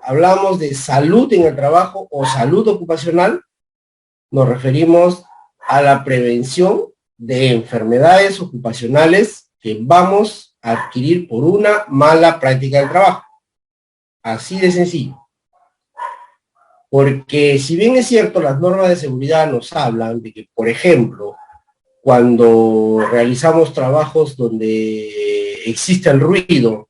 hablamos de salud en el trabajo o salud ocupacional, nos referimos a la prevención de enfermedades ocupacionales que vamos a adquirir por una mala práctica del trabajo. Así de sencillo. Porque si bien es cierto, las normas de seguridad nos hablan de que, por ejemplo, cuando realizamos trabajos donde existe el ruido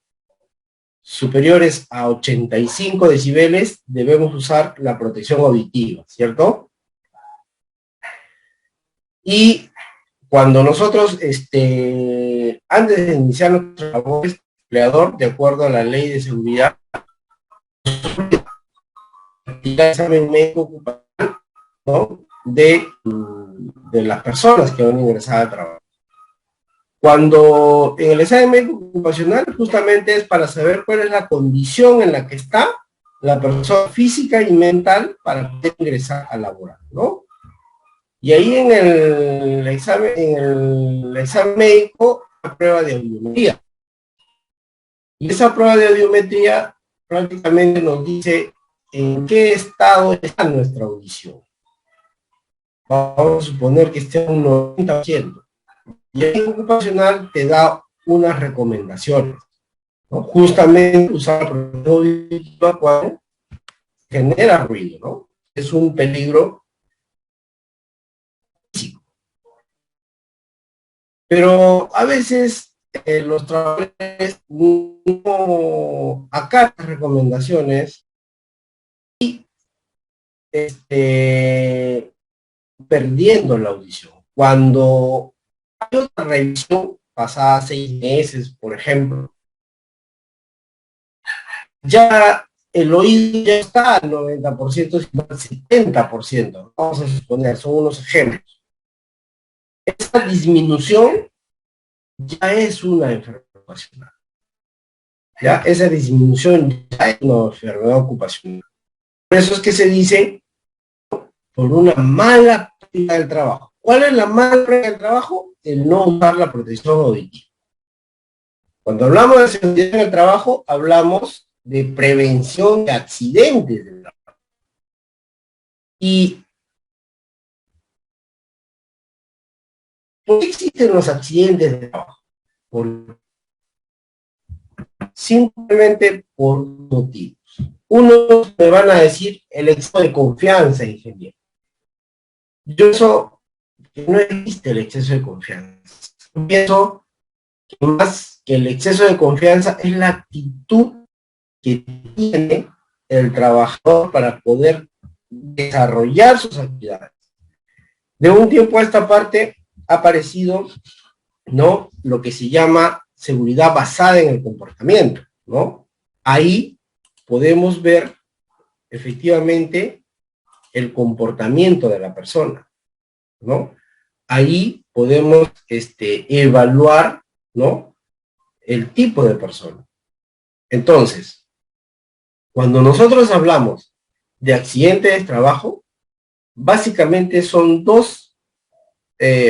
superiores a 85 decibeles, debemos usar la protección auditiva, ¿cierto? Y cuando nosotros, antes de iniciar nuestro trabajo, el empleador, de acuerdo a la ley de seguridad, el examen médico ocupacional, ¿no?, de las personas que van a ingresar al trabajo. Cuando en el examen médico ocupacional justamente es para saber cuál es la condición en la que está la persona física y mental para poder ingresar a laborar, ¿no? Y ahí en el examen médico, la prueba de audiometría. Y esa prueba de audiometría prácticamente nos dice en qué estado está nuestra audición. Vamos a suponer que esté en un 90%. Y el ocupacional te da unas recomendaciones, ¿no? Justamente usar la protección auditiva cuando genera ruido, ¿no? Es un peligro físico. Pero a veces los trabajadores no acatan recomendaciones y perdiendo la audición. Cuando hay otra revisión pasada 6 meses, por ejemplo, ya el oído ya está al 90%, sino al 70%. Vamos a suponer, son unos ejemplos. Esa disminución ya es una enfermedad ocupacional. Ya, esa disminución ya es una enfermedad ocupacional. Por eso es que se dice por una mala práctica del trabajo. ¿Cuál es la mala práctica del trabajo? El no usar la protección auditiva. Cuando hablamos de seguridad en el trabajo, hablamos de prevención de accidentes del trabajo. ¿Y por qué existen los accidentes de trabajo? Simplemente por motivos. Unos me van a decir el exceso de confianza, ingeniero. Yo pienso que no existe el exceso de confianza. Yo pienso que más que el exceso de confianza es la actitud que tiene el trabajador para poder desarrollar sus actividades. De un tiempo a esta parte ha aparecido, ¿no?, lo que se llama seguridad basada en el comportamiento, ¿no? Ahí podemos ver efectivamente el comportamiento de la persona, ¿no? Ahí podemos evaluar, ¿no?, el tipo de persona. Entonces, cuando nosotros hablamos de accidentes de trabajo, básicamente son dos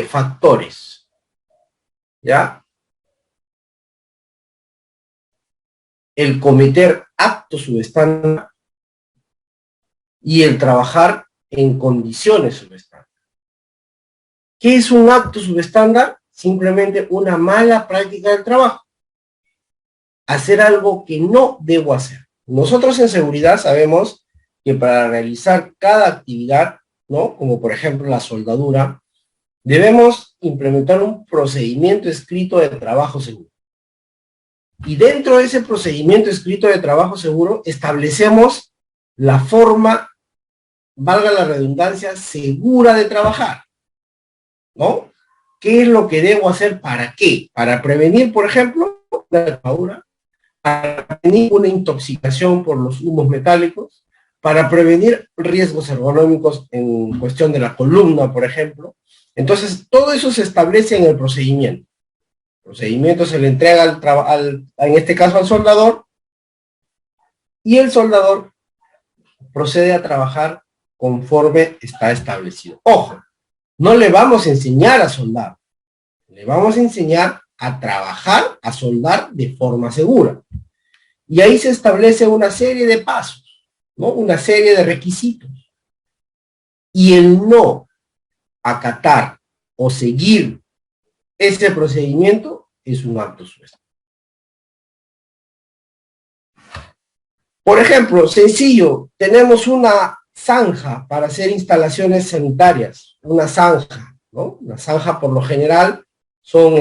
factores, ¿ya? El cometer actos subestándar y el trabajar en condiciones subestándar. ¿Qué es un acto subestándar? Simplemente una mala práctica del trabajo. Hacer algo que no debo hacer. Nosotros en seguridad sabemos que para realizar cada actividad, ¿no?, como por ejemplo la soldadura, debemos implementar un procedimiento escrito de trabajo seguro. Y dentro de ese procedimiento escrito de trabajo seguro establecemos la forma, valga la redundancia, segura de trabajar, ¿no? ¿Qué es lo que debo hacer? ¿Para qué? Para prevenir, por ejemplo, una quemadura, para prevenir una intoxicación por los humos metálicos, para prevenir riesgos ergonómicos en cuestión de la columna, por ejemplo. Entonces, todo eso se establece en el procedimiento. El procedimiento se le entrega en este caso al soldador, y el soldador procede a trabajar conforme está establecido. Ojo, no le vamos a enseñar a soldar, le vamos a enseñar a trabajar, a soldar de forma segura. Y ahí se establece una serie de pasos, ¿no? Una serie de requisitos. Y el no acatar o seguir ese procedimiento es un acto subestante. Por ejemplo, sencillo, tenemos una zanja para hacer instalaciones sanitarias, una zanja, ¿no? Una zanja por lo general son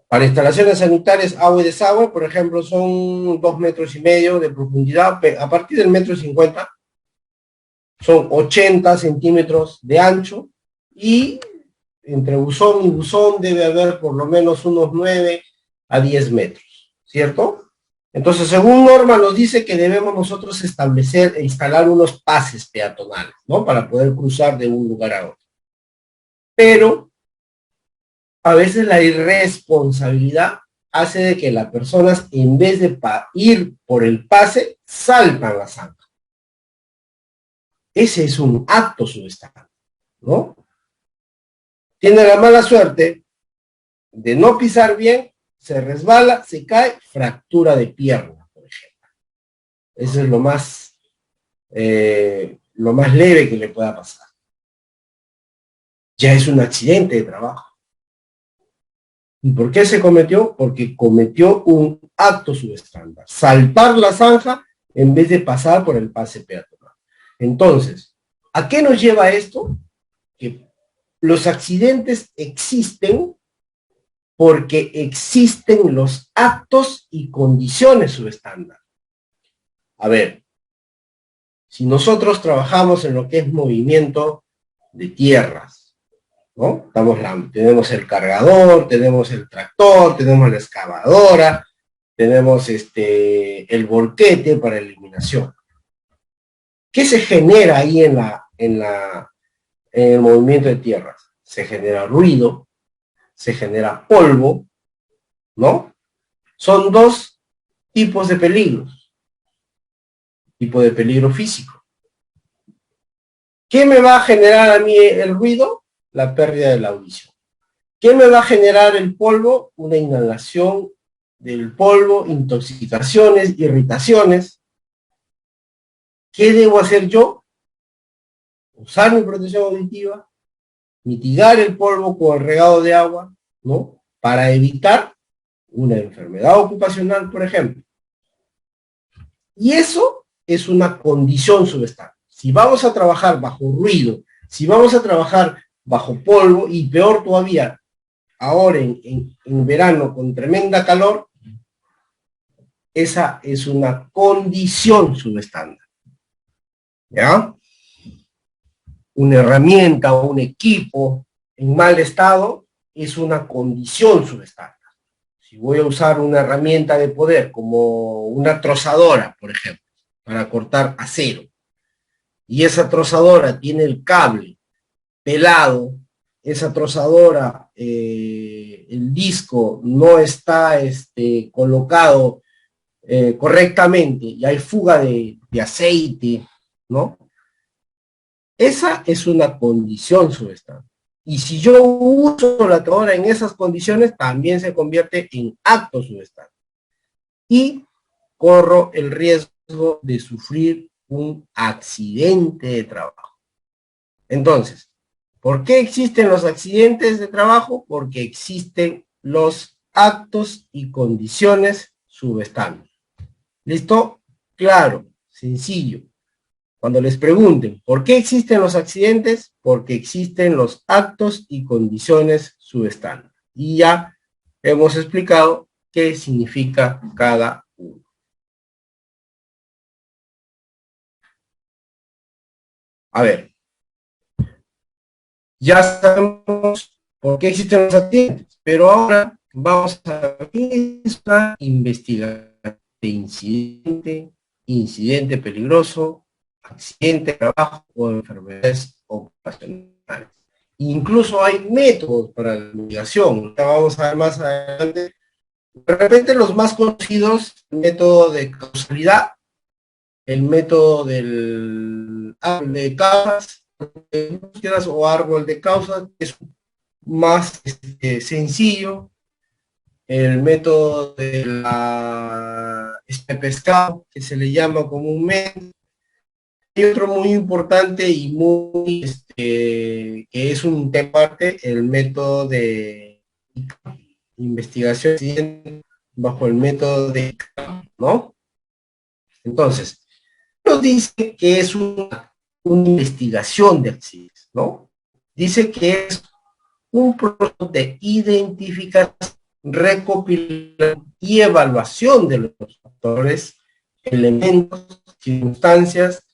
para instalaciones sanitarias, agua y desagüe, por ejemplo, son 2,5 metros de profundidad, a partir del 1,50 m, son 80 centímetros de ancho, y entre buzón y buzón debe haber por lo menos unos 9 a 10 metros, ¿cierto? Entonces, según norma, nos dice que debemos nosotros establecer e instalar unos pases peatonales, ¿no? Para poder cruzar de un lugar a otro. Pero a veces la irresponsabilidad hace de que las personas, en vez de ir por el pase, saltan la zanja. Ese es un acto subestante, ¿no? Tiene la mala suerte de no pisar bien, se resbala, se cae, fractura de pierna, por ejemplo. Eso es lo más leve que le pueda pasar. Ya es un accidente de trabajo. ¿Y por qué se cometió? Porque cometió un acto subestándar. Saltar la zanja en vez de pasar por el pase peatonal. Entonces, ¿a qué nos lleva esto? Que los accidentes existen porque existen los actos y condiciones subestándar. A ver, si nosotros trabajamos en lo que es movimiento de tierras, ¿no? Tenemos el cargador, tenemos el tractor, tenemos la excavadora, tenemos el volquete para eliminación. ¿Qué se genera ahí en el movimiento de tierras? Se genera ruido, se genera polvo, ¿no? Son dos tipos de peligros. Tipo de peligro físico. ¿Qué me va a generar a mí el ruido? La pérdida de la audición. ¿Qué me va a generar el polvo? Una inhalación del polvo, intoxicaciones, irritaciones. ¿Qué debo hacer yo? Usar mi protección auditiva, mitigar el polvo con el regado de agua, ¿no? Para evitar una enfermedad ocupacional, por ejemplo. Y eso es una condición subestándar. Si vamos a trabajar bajo ruido, si vamos a trabajar bajo polvo, y peor todavía, ahora en verano con tremenda calor, esa es una condición subestándar. ¿Ya? Una herramienta o un equipo en mal estado es una condición subestándar. Si voy a usar una herramienta de poder como una trozadora, por ejemplo, para cortar acero, y esa trozadora tiene el cable pelado, esa trozadora, el disco no está colocado correctamente y hay fuga de aceite, ¿no? Esa es una condición subestándar. Y si yo uso la trozadora en esas condiciones, también se convierte en acto subestándar. Y corro el riesgo de sufrir un accidente de trabajo. Entonces, ¿por qué existen los accidentes de trabajo? Porque existen los actos y condiciones subestándar. ¿Listo? Claro, sencillo. Cuando les pregunten, ¿por qué existen los accidentes? Porque existen los actos y condiciones subestándar. Y ya hemos explicado qué significa cada uno. A ver, ya sabemos por qué existen los accidentes, pero ahora vamos a ver qué es una investigación de incidente peligroso, accidente de trabajo o enfermedades ocupacionales. Incluso hay métodos para la investigación, ya vamos a ver más adelante. De repente los más conocidos, el método de causalidad, el método del árbol de causas, o árbol de causas, que es más sencillo, el método de la pescado, que se le llama comúnmente. Y otro muy importante y muy, que es un tema aparte, el método de investigación bajo el método de, ¿no? Entonces, nos dice que es una investigación de accidentes, ¿no? Dice que es un proceso de identificación, recopilación y evaluación de los factores, elementos, circunstancias,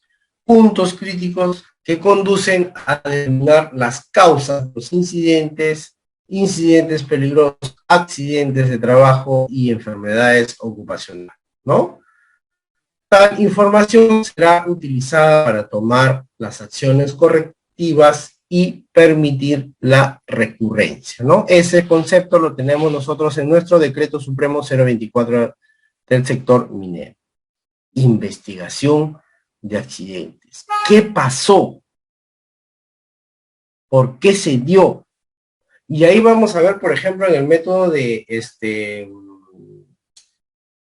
puntos críticos que conducen a determinar las causas de los incidentes, incidentes peligrosos, accidentes de trabajo y enfermedades ocupacionales, ¿no? Tal información será utilizada para tomar las acciones correctivas y permitir la recurrencia, ¿no? Ese concepto lo tenemos nosotros en nuestro Decreto Supremo 024 del sector minero. Investigación de accidentes. ¿Qué pasó? ¿Por qué se dio? Y ahí vamos a ver, por ejemplo, en el método de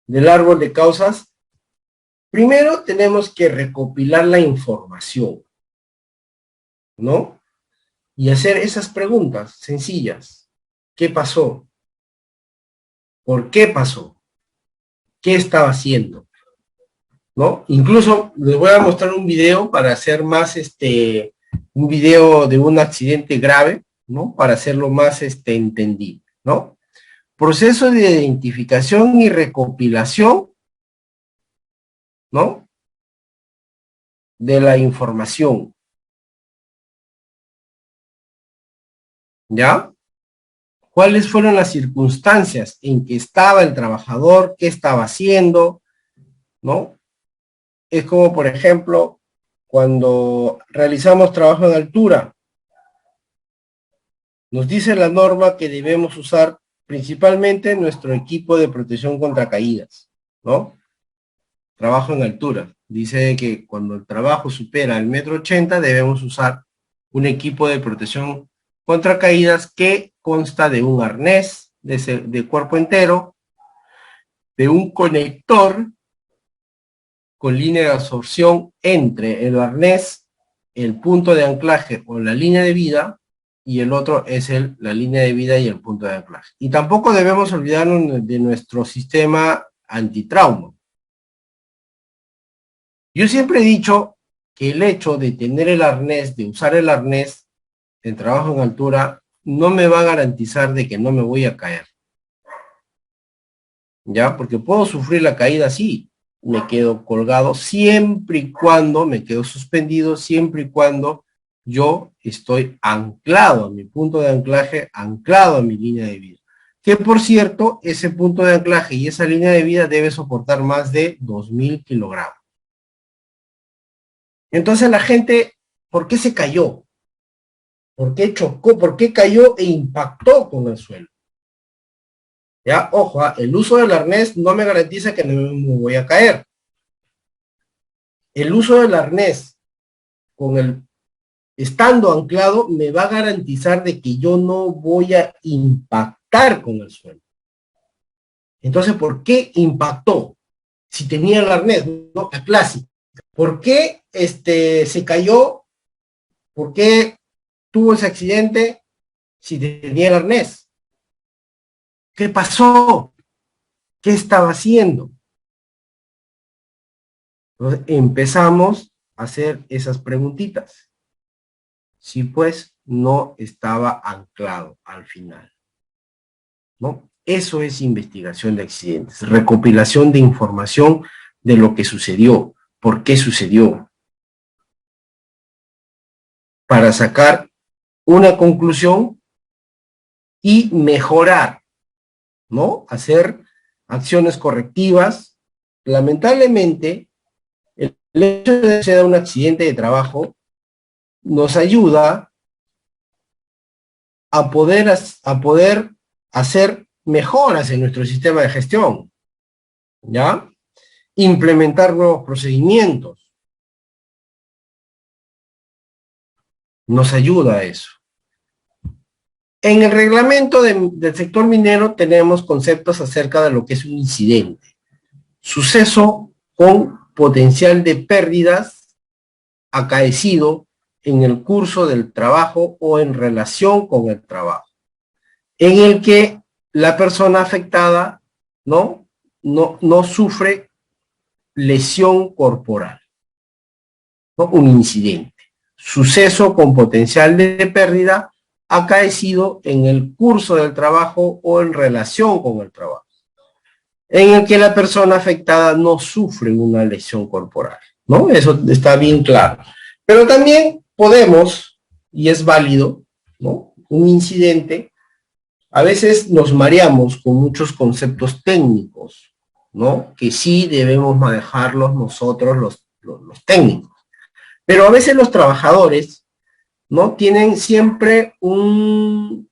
del árbol de causas. Primero tenemos que recopilar la información, ¿no? Y hacer esas preguntas sencillas. ¿Qué pasó? ¿Por qué pasó? ¿Qué estaba haciendo? ¿No? Incluso les voy a mostrar un video para hacer más un video de un accidente grave, ¿no? Para hacerlo más entendible, ¿no? Proceso de identificación y recopilación, ¿no? De la información. ¿Ya? ¿Cuáles fueron las circunstancias en que estaba el trabajador? ¿Qué estaba haciendo? ¿No? Es como, por ejemplo, cuando realizamos trabajo en altura, nos dice la norma que debemos usar principalmente nuestro equipo de protección contra caídas, ¿no? Trabajo en altura. Dice que cuando el trabajo supera el 1,80 m debemos usar un equipo de protección contra caídas que consta de un arnés de cuerpo entero, de un conector con línea de absorción entre el arnés, el punto de anclaje o la línea de vida, y el otro es la línea de vida y el punto de anclaje. Y tampoco debemos olvidarnos de nuestro sistema antitrauma. Yo siempre he dicho que el hecho de tener el arnés, de usar el arnés en trabajo en altura, no me va a garantizar de que no me voy a caer. ¿Ya? Porque puedo sufrir la caída, sí, me quedo colgado, siempre y cuando me quedo suspendido, siempre y cuando yo estoy anclado a mi punto de anclaje, anclado a mi línea de vida. Que por cierto, ese punto de anclaje y esa línea de vida debe soportar más de 2.000 kilogramos. Entonces la gente, ¿por qué se cayó? ¿Por qué chocó? ¿Por qué cayó e impactó con el suelo? Ya, ojo, el uso del arnés no me garantiza que no me voy a caer. El uso del arnés estando anclado me va a garantizar de que yo no voy a impactar con el suelo. Entonces, ¿por qué impactó? Si tenía el arnés, ¿no? La clásica. ¿Por qué se cayó? ¿Por qué tuvo ese accidente si tenía el arnés? ¿Qué pasó? ¿Qué estaba haciendo? Entonces empezamos a hacer esas preguntitas. Si pues no estaba anclado al final, ¿no? Eso es investigación de accidentes, recopilación de información de lo que sucedió, por qué sucedió, para sacar una conclusión y mejorar, ¿no? Hacer acciones correctivas. Lamentablemente, el hecho de que se da un accidente de trabajo nos ayuda a poder hacer mejoras en nuestro sistema de gestión, ¿ya? Implementar nuevos procedimientos. Nos ayuda a eso. En el reglamento del sector minero tenemos conceptos acerca de lo que es un incidente. suceso con potencial de pérdidas acaecido en el curso del trabajo o en relación con el trabajo, en el que la persona afectada no sufre lesión corporal, ¿no? Un incidente, suceso con potencial de pérdida acaecido en el curso del trabajo o en relación con el trabajo, en el que la persona afectada no sufre una lesión corporal, ¿no? Eso está bien claro. Pero también podemos, y es válido, ¿no? Un incidente, a veces nos mareamos con muchos conceptos técnicos, ¿no? Que sí debemos manejarlos nosotros los técnicos. Pero a veces los trabajadores, ¿no? Tienen siempre un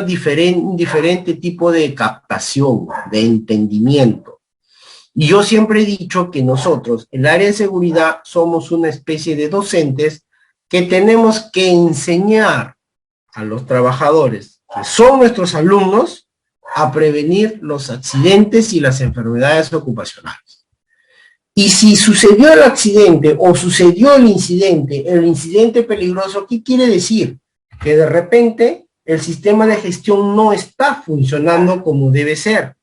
diferente tipo de captación, de entendimiento. Y yo siempre he dicho que nosotros, el área de seguridad, somos una especie de docentes que tenemos que enseñar a los trabajadores, que son nuestros alumnos, a prevenir los accidentes y las enfermedades ocupacionales. Y si sucedió el accidente o sucedió el incidente peligroso, ¿qué quiere decir? Que de repente el sistema de gestión no está funcionando como debe ser,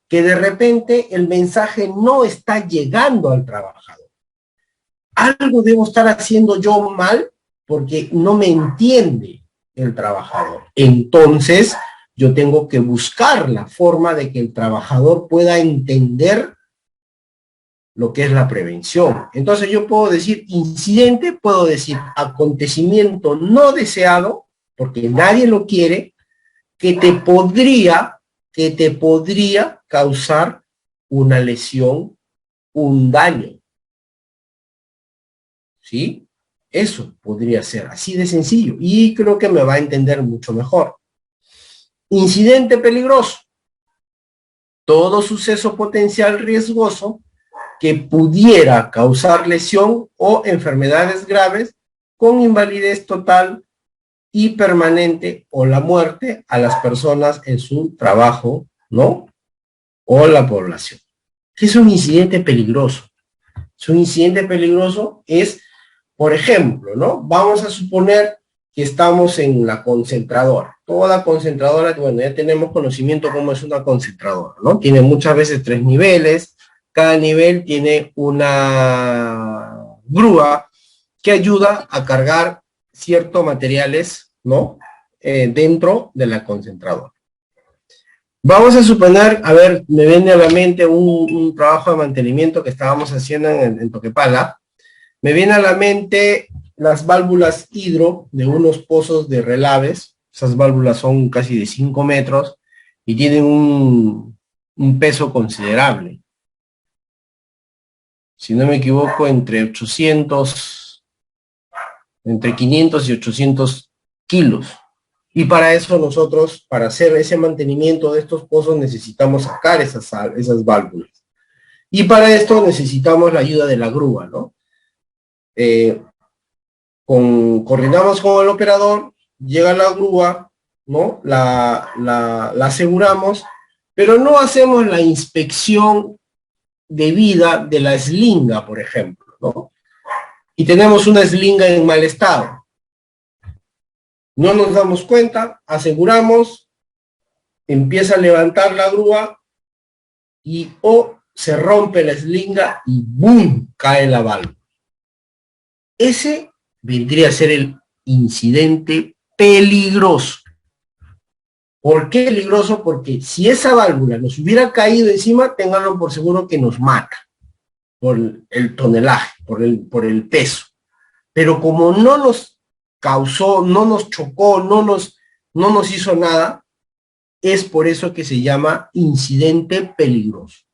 que de repente el mensaje no está llegando al trabajador. Algo debo estar haciendo yo mal porque no me entiende el trabajador. Entonces, yo tengo que buscar la forma de que el trabajador pueda entender lo que es la prevención. Entonces yo puedo decir incidente, puedo decir acontecimiento no deseado, porque nadie lo quiere, que te podría causar una lesión, un daño. ¿Sí? Eso podría ser así de sencillo. Y creo que me va a entender mucho mejor. Incidente peligroso. Todo suceso potencial riesgoso que pudiera causar lesión o enfermedades graves con invalidez total y permanente o la muerte a las personas en su trabajo, ¿no? O la población. ¿Qué es un incidente peligroso? Es un incidente peligroso es, por ejemplo, ¿no? Vamos a suponer que estamos en la concentradora. Toda concentradora, bueno, ya tenemos conocimiento cómo es una concentradora, ¿no? Tiene muchas veces 3 niveles, cada nivel tiene una grúa que ayuda a cargar ciertos materiales, ¿no? Dentro de la concentradora. Vamos a suponer, a ver, me viene a la mente un trabajo de mantenimiento que estábamos haciendo en Toquepala. Me viene a la mente las válvulas hidro de unos pozos de relaves. Esas válvulas son casi de 5 metros y tienen un peso considerable. Si no me equivoco, entre 500 y 800 kilos. Y para eso nosotros, para hacer ese mantenimiento de estos pozos, necesitamos sacar esas válvulas. Y para esto necesitamos la ayuda de la grúa, ¿no? Coordinamos con el operador, llega la grúa, ¿no? La aseguramos, pero no hacemos la inspección debida de la eslinga, por ejemplo, ¿no? Y tenemos una eslinga en mal estado. No nos damos cuenta, aseguramos, empieza a levantar la grúa y se rompe la eslinga y ¡boom! Cae la válvula. Ese vendría a ser el incidente peligroso. ¿Por qué peligroso? Porque si esa válvula nos hubiera caído encima, ténganlo por seguro que nos mata por el tonelaje, por el peso. Pero como no nos causó, no nos chocó, no nos hizo nada, es por eso que se llama incidente peligroso.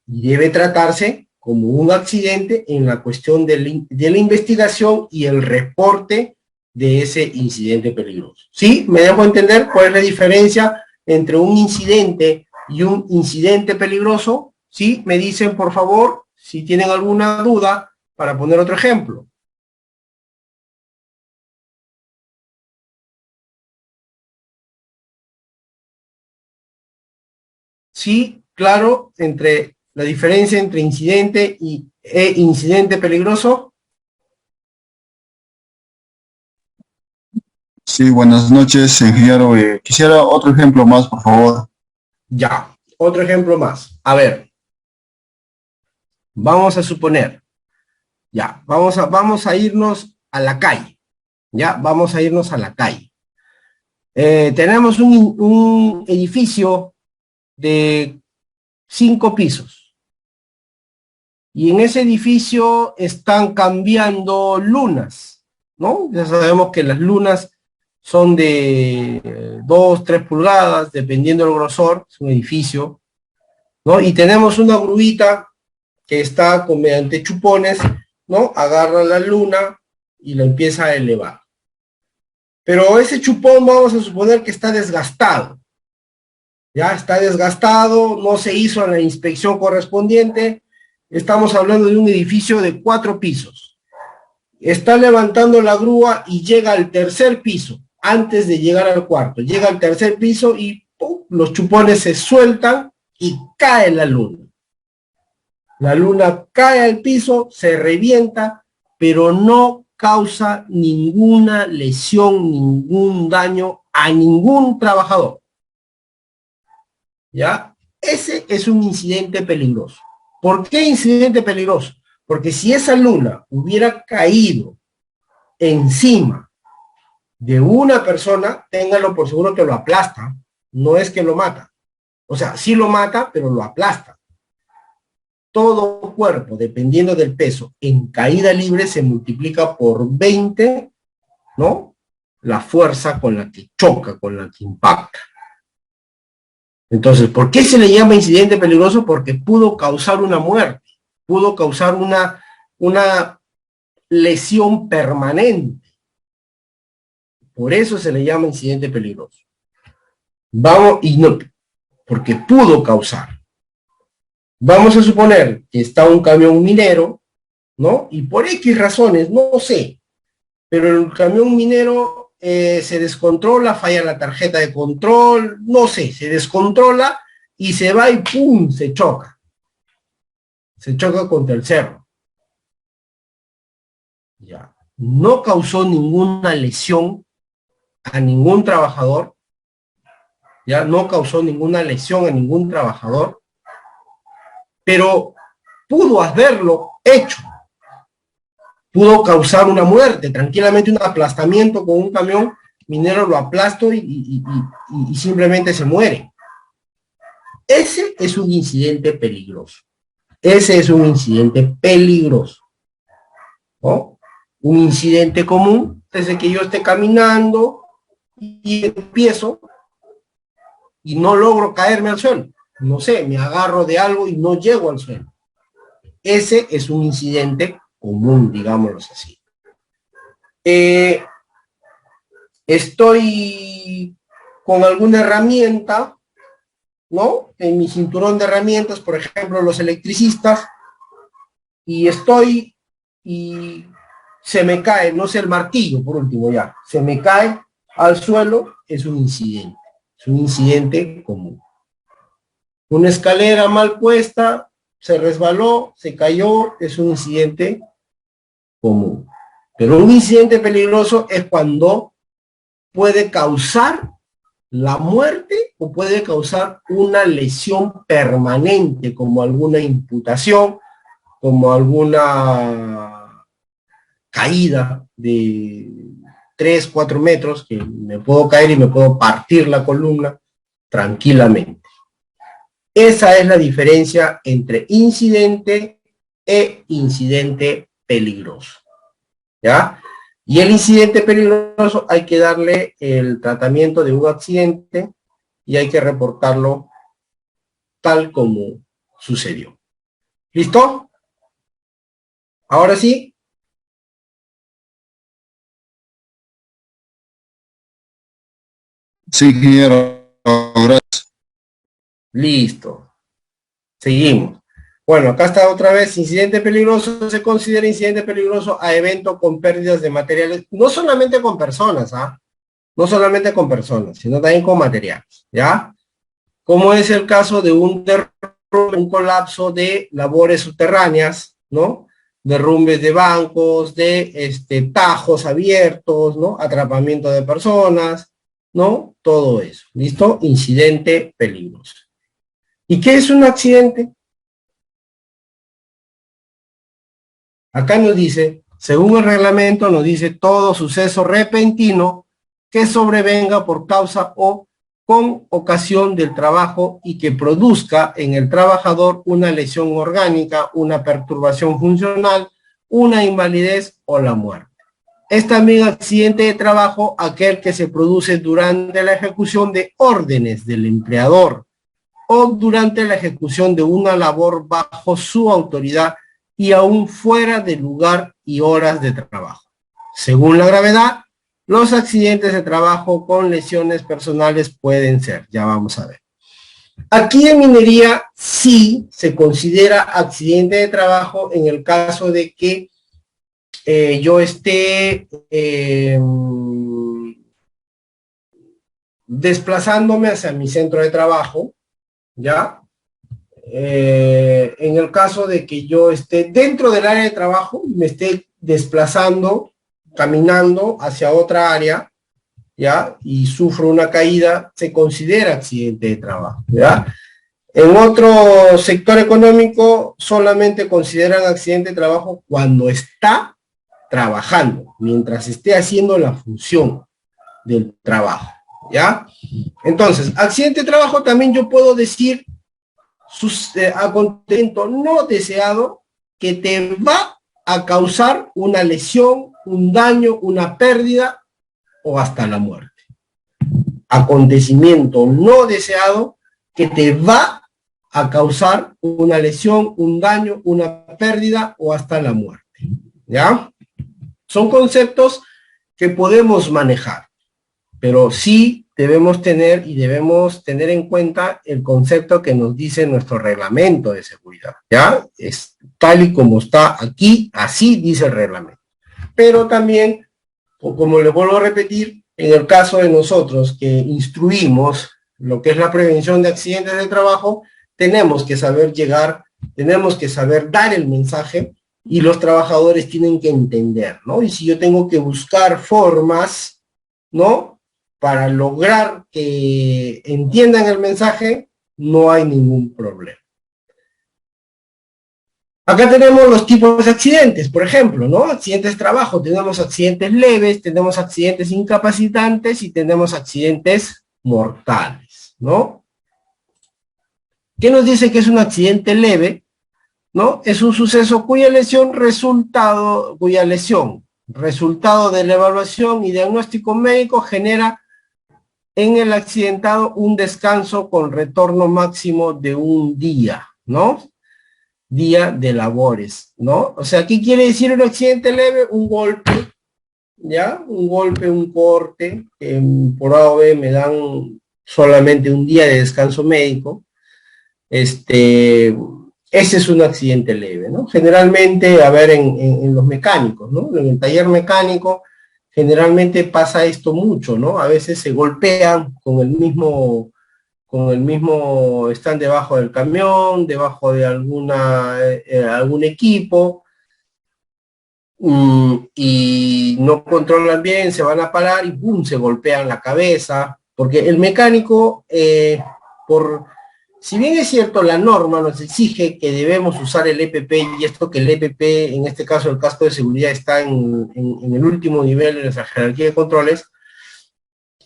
Y debe tratarse como un accidente en la cuestión de la investigación y el reporte de ese incidente peligroso. ¿Sí? ¿Me dejo entender cuál es la diferencia entre un incidente y un incidente peligroso? ¿Sí? Me dicen, por favor, si tienen alguna duda, para poner otro ejemplo. Sí, claro, entre la diferencia entre incidente e incidente peligroso? Sí, buenas noches, ingeniero. Quisiera otro ejemplo más, por favor. Ya, otro ejemplo más. A ver, vamos a suponer, ya, vamos a irnos a la calle, ya, vamos a irnos a la calle. Tenemos un edificio de 5 pisos y en ese edificio están cambiando lunas, ¿no? Ya sabemos que las lunas son de 2, 3 pulgadas, dependiendo del grosor, es un edificio, ¿no? Y tenemos una grúita que está mediante chupones, ¿no? Agarra la luna y la empieza a elevar. Pero ese chupón vamos a suponer que está desgastado. Ya está desgastado, no se hizo la inspección correspondiente. Estamos hablando de un edificio de 4 pisos. Está levantando la grúa y llega al tercer piso, antes de llegar al cuarto. Llega al tercer piso y ¡pum!, los chupones se sueltan y cae la luna. La luna cae al piso, se revienta, pero no causa ninguna lesión, ningún daño a ningún trabajador. ¿Ya? Ese es un incidente peligroso. ¿Por qué incidente peligroso? Porque si esa luna hubiera caído encima de una persona, ténganlo por seguro que lo aplasta, no es que lo mata. O sea, sí lo mata, pero lo aplasta. Todo cuerpo, dependiendo del peso, en caída libre se multiplica por 20, ¿no? La fuerza con la que choca, con la que impacta. Entonces, ¿por qué se le llama incidente peligroso? Porque pudo causar una muerte, pudo causar una lesión permanente. Por eso se le llama incidente peligroso. Vamos, y no, porque pudo causar. Vamos a suponer que está un camión minero, ¿no? Y por X razones, no sé, pero el camión minero se descontrola, falla la tarjeta de control, no sé, se descontrola y se va y ¡pum!, se choca. Se choca contra el cerro. Ya. No causó ninguna lesión a ningún trabajador, ya no causó ninguna lesión a ningún trabajador, pero pudo haberlo hecho. Pudo causar una muerte, tranquilamente un aplastamiento con un camión minero, lo aplasto y simplemente se muere. Ese es un incidente peligroso. Ese es un incidente peligroso, ¿no? Un incidente común desde que yo esté caminando y empiezo y no logro caerme al suelo. No sé, me agarro de algo y no llego al suelo. Ese es un incidente común, digámoslo así. Estoy con alguna herramienta, ¿no? En mi cinturón de herramientas, por ejemplo, los electricistas, y estoy y se me cae, no sé, el martillo, por último ya, se me cae al suelo, es un incidente común. Una escalera mal puesta, se resbaló, se cayó, es un incidente común. Pero un incidente peligroso es cuando puede causar la muerte o puede causar una lesión permanente, como alguna imputación, como alguna caída de 3, 4 metros, que me puedo caer y me puedo partir la columna tranquilamente. Esa es la diferencia entre incidente e incidente peligroso, ¿ya? Y el incidente peligroso hay que darle el tratamiento de un accidente y hay que reportarlo tal como sucedió. ¿Listo? Ahora sí. Sí, ingeniero, gracias. Listo. Seguimos. Bueno, acá está otra vez. Incidente peligroso se considera incidente peligroso a evento con pérdidas de materiales, no solamente con personas, ¿ah? No solamente con personas, sino también con materiales, ¿ya? Como es el caso de un derrumbe un colapso de labores subterráneas, ¿no? Derrumbes de bancos, de tajos abiertos, ¿no? Atrapamiento de personas, ¿no? Todo eso, ¿listo? Incidente peligroso. ¿Y qué es un accidente? Acá nos dice, según el reglamento, nos dice todo suceso repentino que sobrevenga por causa o con ocasión del trabajo y que produzca en el trabajador una lesión orgánica, una perturbación funcional, una invalidez o la muerte. Es también accidente de trabajo aquel que se produce durante la ejecución de órdenes del empleador o durante la ejecución de una labor bajo su autoridad y aún fuera de lugar y horas de trabajo. Según la gravedad, los accidentes de trabajo con lesiones personales pueden ser. Ya vamos a ver. Aquí en minería sí se considera accidente de trabajo en el caso de que yo esté desplazándome hacia mi centro de trabajo, ¿ya? En el caso de que yo esté dentro del área de trabajo, me esté desplazando, caminando hacia otra área, ¿ya? Y sufro una caída, se considera accidente de trabajo, ¿ya? En otro sector económico solamente consideran accidente de trabajo cuando está trabajando, mientras esté haciendo la función del trabajo, ¿ya? Entonces, accidente de trabajo también yo puedo decir acontecimiento no deseado que te va a causar una lesión, un daño, una pérdida o hasta la muerte. Acontecimiento no deseado que te va a causar una lesión, un daño, una pérdida o hasta la muerte. ¿Ya? Son conceptos que podemos manejar, pero sí debemos tener en cuenta el concepto que nos dice nuestro reglamento de seguridad, ¿ya? Es tal y como está aquí, así dice el reglamento. Pero también, como les vuelvo a repetir, en el caso de nosotros que instruimos lo que es la prevención de accidentes de trabajo, tenemos que saber llegar, tenemos que saber dar el mensaje y los trabajadores tienen que entender, ¿no? Y si yo tengo que buscar formas, ¿no?, para lograr que entiendan el mensaje, no hay ningún problema. Acá tenemos los tipos de accidentes, por ejemplo, ¿no? Accidentes de trabajo, tenemos accidentes leves, tenemos accidentes incapacitantes y tenemos accidentes mortales, ¿no? ¿Qué nos dice que es un accidente leve? ¿No? Es un suceso cuya lesión resultado de la evaluación y diagnóstico médico genera en el accidentado un descanso con retorno máximo de un día, ¿no? Día de labores, ¿no? O sea, ¿qué quiere decir un accidente leve? Un golpe, ¿ya? Un golpe, un corte, por A o B me dan solamente un día de descanso médico. Ese es un accidente leve, ¿no? Generalmente, a ver, en los mecánicos, ¿no? En el taller mecánico, generalmente pasa esto mucho, ¿no? A veces se golpean están debajo del camión, debajo de algún equipo, y no controlan bien, se van a parar y ¡pum!, se golpean la cabeza, porque el mecánico, si bien es cierto, la norma nos exige que debemos usar el EPP, y esto que el EPP, en este caso el casco de seguridad, está en el último nivel de nuestra jerarquía de controles,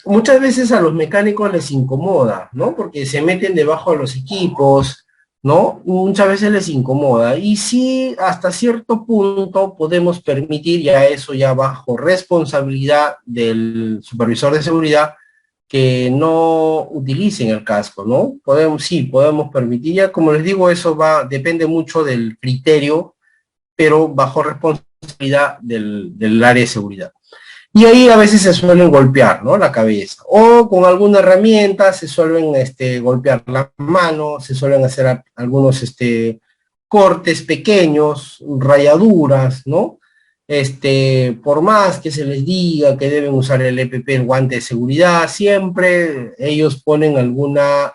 muchas veces a los mecánicos les incomoda, ¿no? Porque se meten debajo de los equipos, ¿no? Muchas veces les incomoda. Y sí, hasta cierto punto podemos permitir, ya eso ya bajo responsabilidad del supervisor de seguridad, que no utilicen el casco, ¿no? Podemos permitir, ya como les digo, eso depende mucho del criterio, pero bajo responsabilidad del área de seguridad. Y ahí a veces se suelen golpear, ¿no?, la cabeza, o con alguna herramienta se suelen golpear la mano, se suelen hacer algunos cortes pequeños, rayaduras, ¿no? Por más que se les diga que deben usar el EPP, el guante de seguridad, siempre ellos ponen alguna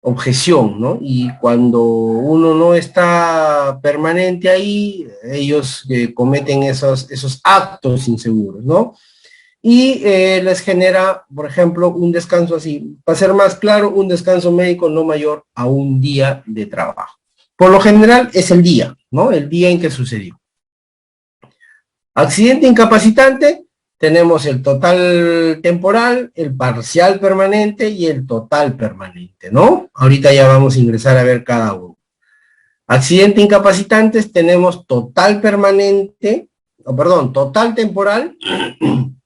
objeción, ¿no? Y cuando uno no está permanente ahí, ellos cometen esos actos inseguros, ¿no? Y les genera, por ejemplo, un descanso así, para ser más claro, un descanso médico no mayor a un día de trabajo. Por lo general es el día, ¿no? El día en que sucedió. Accidente incapacitante, tenemos el total temporal, el parcial permanente y el total permanente, ¿no? Ahorita ya vamos a ingresar a ver cada uno. Accidente incapacitantes, tenemos total permanente, total temporal,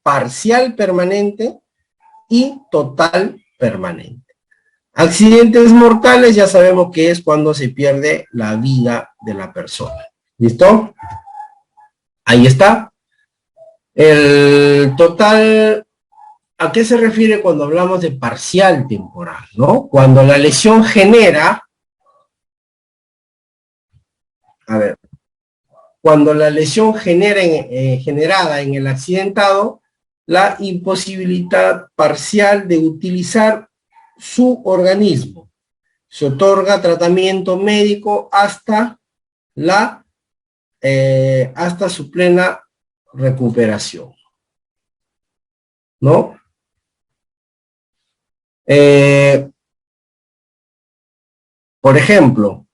parcial permanente y total permanente. Accidentes mortales, ya sabemos que es cuando se pierde la vida de la persona. ¿Listo? Ahí está. El total, ¿a qué se refiere cuando hablamos de parcial temporal? ¿No? Cuando la lesión genera, cuando la lesión generada en el accidentado, la imposibilidad parcial de utilizar su organismo. Se otorga tratamiento médico hasta su plena recuperación, ¿no? Por ejemplo,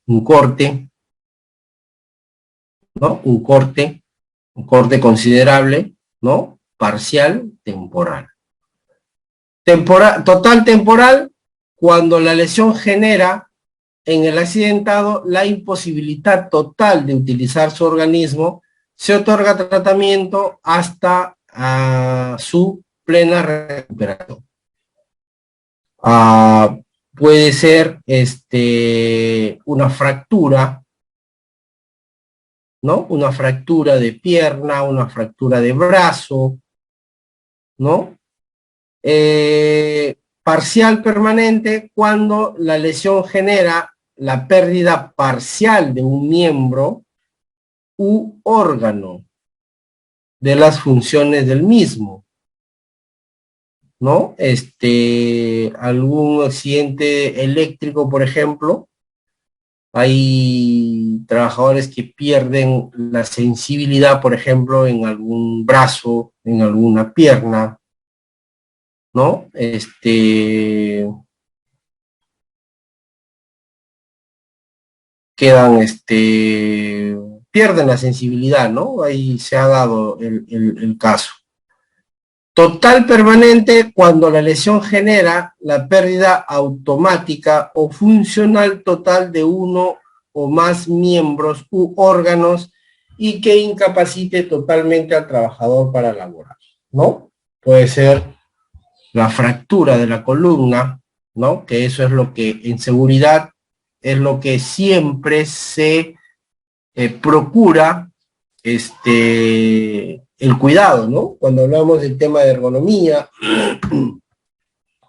un corte, ¿no? Un corte considerable, ¿no? Parcial, temporal. Total temporal, cuando la lesión genera en el accidentado la imposibilidad total de utilizar su organismo, se otorga tratamiento hasta su plena recuperación. Puede ser una fractura, ¿no? Una fractura de pierna, una fractura de brazo, ¿no? Parcial permanente, cuando la lesión genera la pérdida parcial de un miembro u órgano de las funciones del mismo, ¿no? Algún accidente eléctrico, por ejemplo, hay trabajadores que pierden la sensibilidad, por ejemplo, en algún brazo, en alguna pierna, ¿no? Pierden la sensibilidad, ¿no? Ahí se ha dado el caso. Total permanente, cuando la lesión genera la pérdida automática o funcional total de uno o más miembros u órganos y que incapacite totalmente al trabajador para laborar, ¿no? Puede ser la fractura de la columna, ¿no? Que eso es lo que en seguridad es lo que siempre se procura el cuidado, ¿no? Cuando hablamos del tema de ergonomía,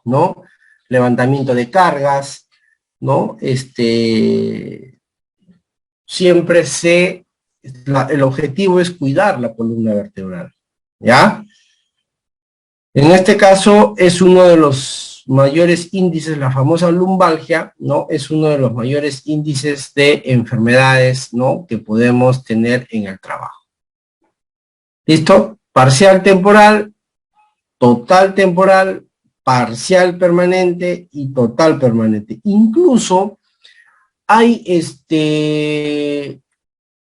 ¿no? Levantamiento de cargas, ¿no? Siempre el objetivo es cuidar la columna vertebral, ¿ya? En este caso es uno de los mayores índices, la famosa lumbalgia, ¿no? Es uno de los mayores índices de enfermedades, ¿no? Que podemos tener en el trabajo. ¿Listo? Parcial temporal, total temporal, parcial permanente y total permanente. Incluso hay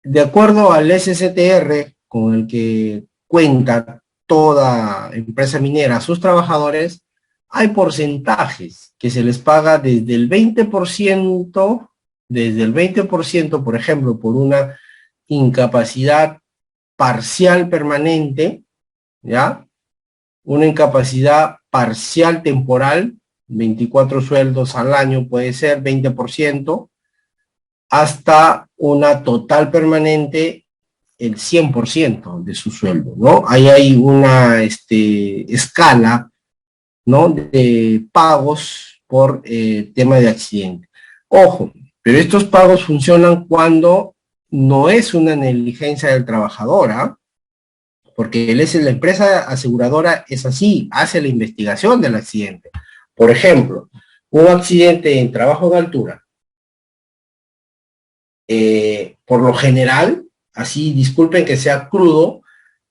de acuerdo al SCTR con el que cuenta toda empresa minera a sus trabajadores, hay porcentajes que se les paga desde el 20%, por ejemplo, por una incapacidad parcial permanente, ¿ya? Una incapacidad parcial temporal, 24 sueldos al año puede ser, 20%, hasta una total permanente, el 100% de su sueldo, ¿no? Ahí hay una escala, ¿no? De pagos por tema de accidente. Ojo, pero estos pagos funcionan cuando no es una negligencia del trabajador, ¿ah? Porque la empresa aseguradora es así, hace la investigación del accidente. Por ejemplo, Un accidente en trabajo en altura, por lo general, así disculpen que sea crudo,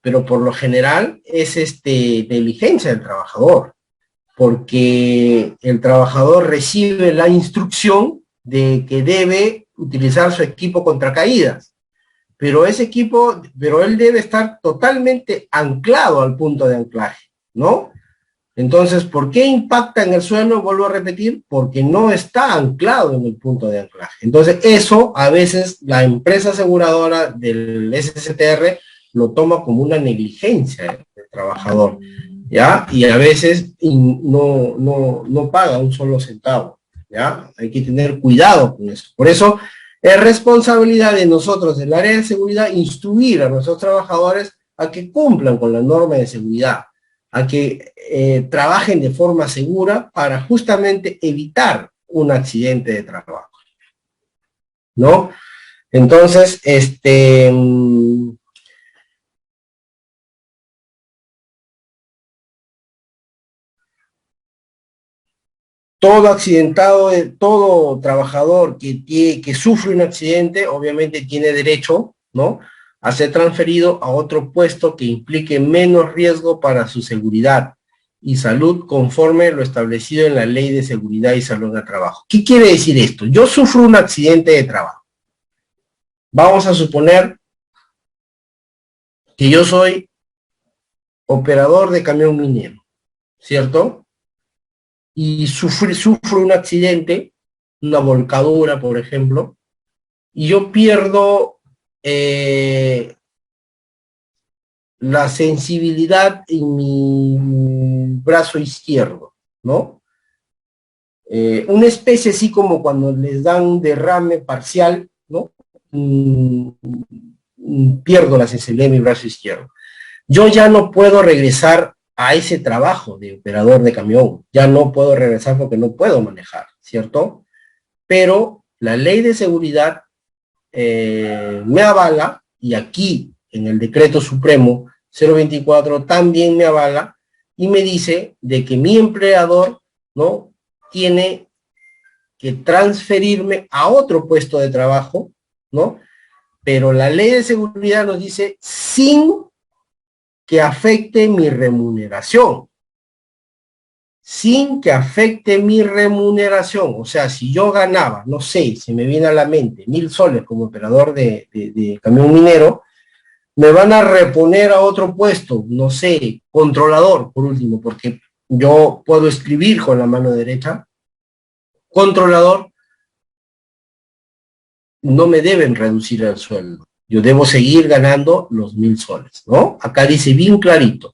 pero por lo general es negligencia del trabajador, porque el trabajador recibe la instrucción de que debe utilizar su equipo contra caídas, pero pero él debe estar totalmente anclado al punto de anclaje, ¿no? Entonces, ¿por qué impacta en el suelo? Vuelvo a repetir, porque no está anclado en el punto de anclaje. Entonces, eso a veces la empresa aseguradora del SSTR lo toma como una negligencia del trabajador, ¿ya? Y a veces no paga un solo centavo, ¿ya? Hay que tener cuidado con eso. Por eso, es responsabilidad de nosotros, del área de seguridad, instruir a nuestros trabajadores a que cumplan con la norma de seguridad, a que trabajen de forma segura para justamente evitar un accidente de trabajo, ¿no? Entonces, todo accidentado, todo trabajador que sufre un accidente, obviamente tiene derecho, ¿no?, a ser transferido a otro puesto que implique menos riesgo para su seguridad y salud conforme lo establecido en la Ley de Seguridad y Salud del Trabajo. ¿Qué quiere decir esto? Yo sufro un accidente de trabajo. Vamos a suponer que yo soy operador de camión minero, ¿cierto? Y sufro un accidente, una volcadura, por ejemplo, y yo pierdo la sensibilidad en mi brazo izquierdo, ¿no? Una especie así como cuando les dan un derrame parcial, ¿no? Pierdo la sensibilidad de mi brazo izquierdo. Yo ya no puedo regresar a ese trabajo de operador de camión, ya no puedo regresar porque no puedo manejar, ¿cierto? Pero la ley de seguridad me avala, y aquí en el decreto supremo 024 también me avala, y me dice de que mi empleador, ¿no?, tiene que transferirme a otro puesto de trabajo, ¿no? Pero la ley de seguridad nos dice sin que afecte mi remuneración. Sin que afecte mi remuneración. O sea, si yo ganaba, no sé, se me viene a la mente, 1,000 soles como operador de camión minero, me van a reponer a otro puesto, no sé, controlador, por último, porque yo puedo escribir con la mano derecha. Controlador, no me deben reducir el sueldo. Yo debo seguir ganando los 1,000 soles, ¿no? Acá dice bien clarito.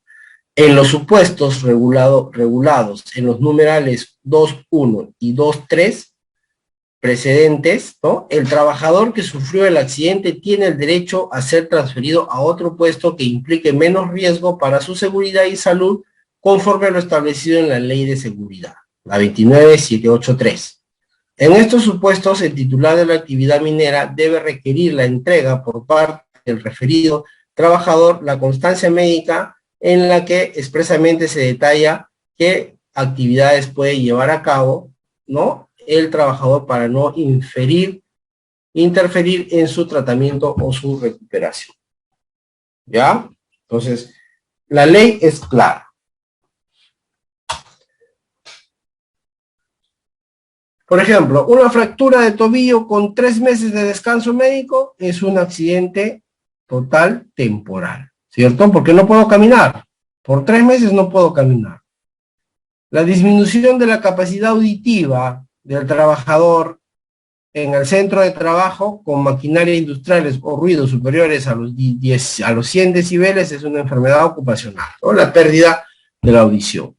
En los supuestos regulados en los numerales 2.1 y 2.3 precedentes, ¿no?, el trabajador que sufrió el accidente tiene el derecho a ser transferido a otro puesto que implique menos riesgo para su seguridad y salud conforme a lo establecido en la Ley de Seguridad, la 29783. En estos supuestos, el titular de la actividad minera debe requerir la entrega por parte del referido trabajador la constancia médica en la que expresamente se detalla qué actividades puede llevar a cabo, ¿no?, el trabajador para no interferir en su tratamiento o su recuperación. ¿Ya? Entonces, la ley es clara. Por ejemplo, una fractura de tobillo con 3 meses de descanso médico es un accidente total temporal, ¿cierto? Porque no puedo caminar. Por 3 meses no puedo caminar. La disminución de la capacidad auditiva del trabajador en el centro de trabajo con maquinaria industriales o ruidos superiores a los 100 decibeles es una enfermedad ocupacional, o la pérdida de la audición.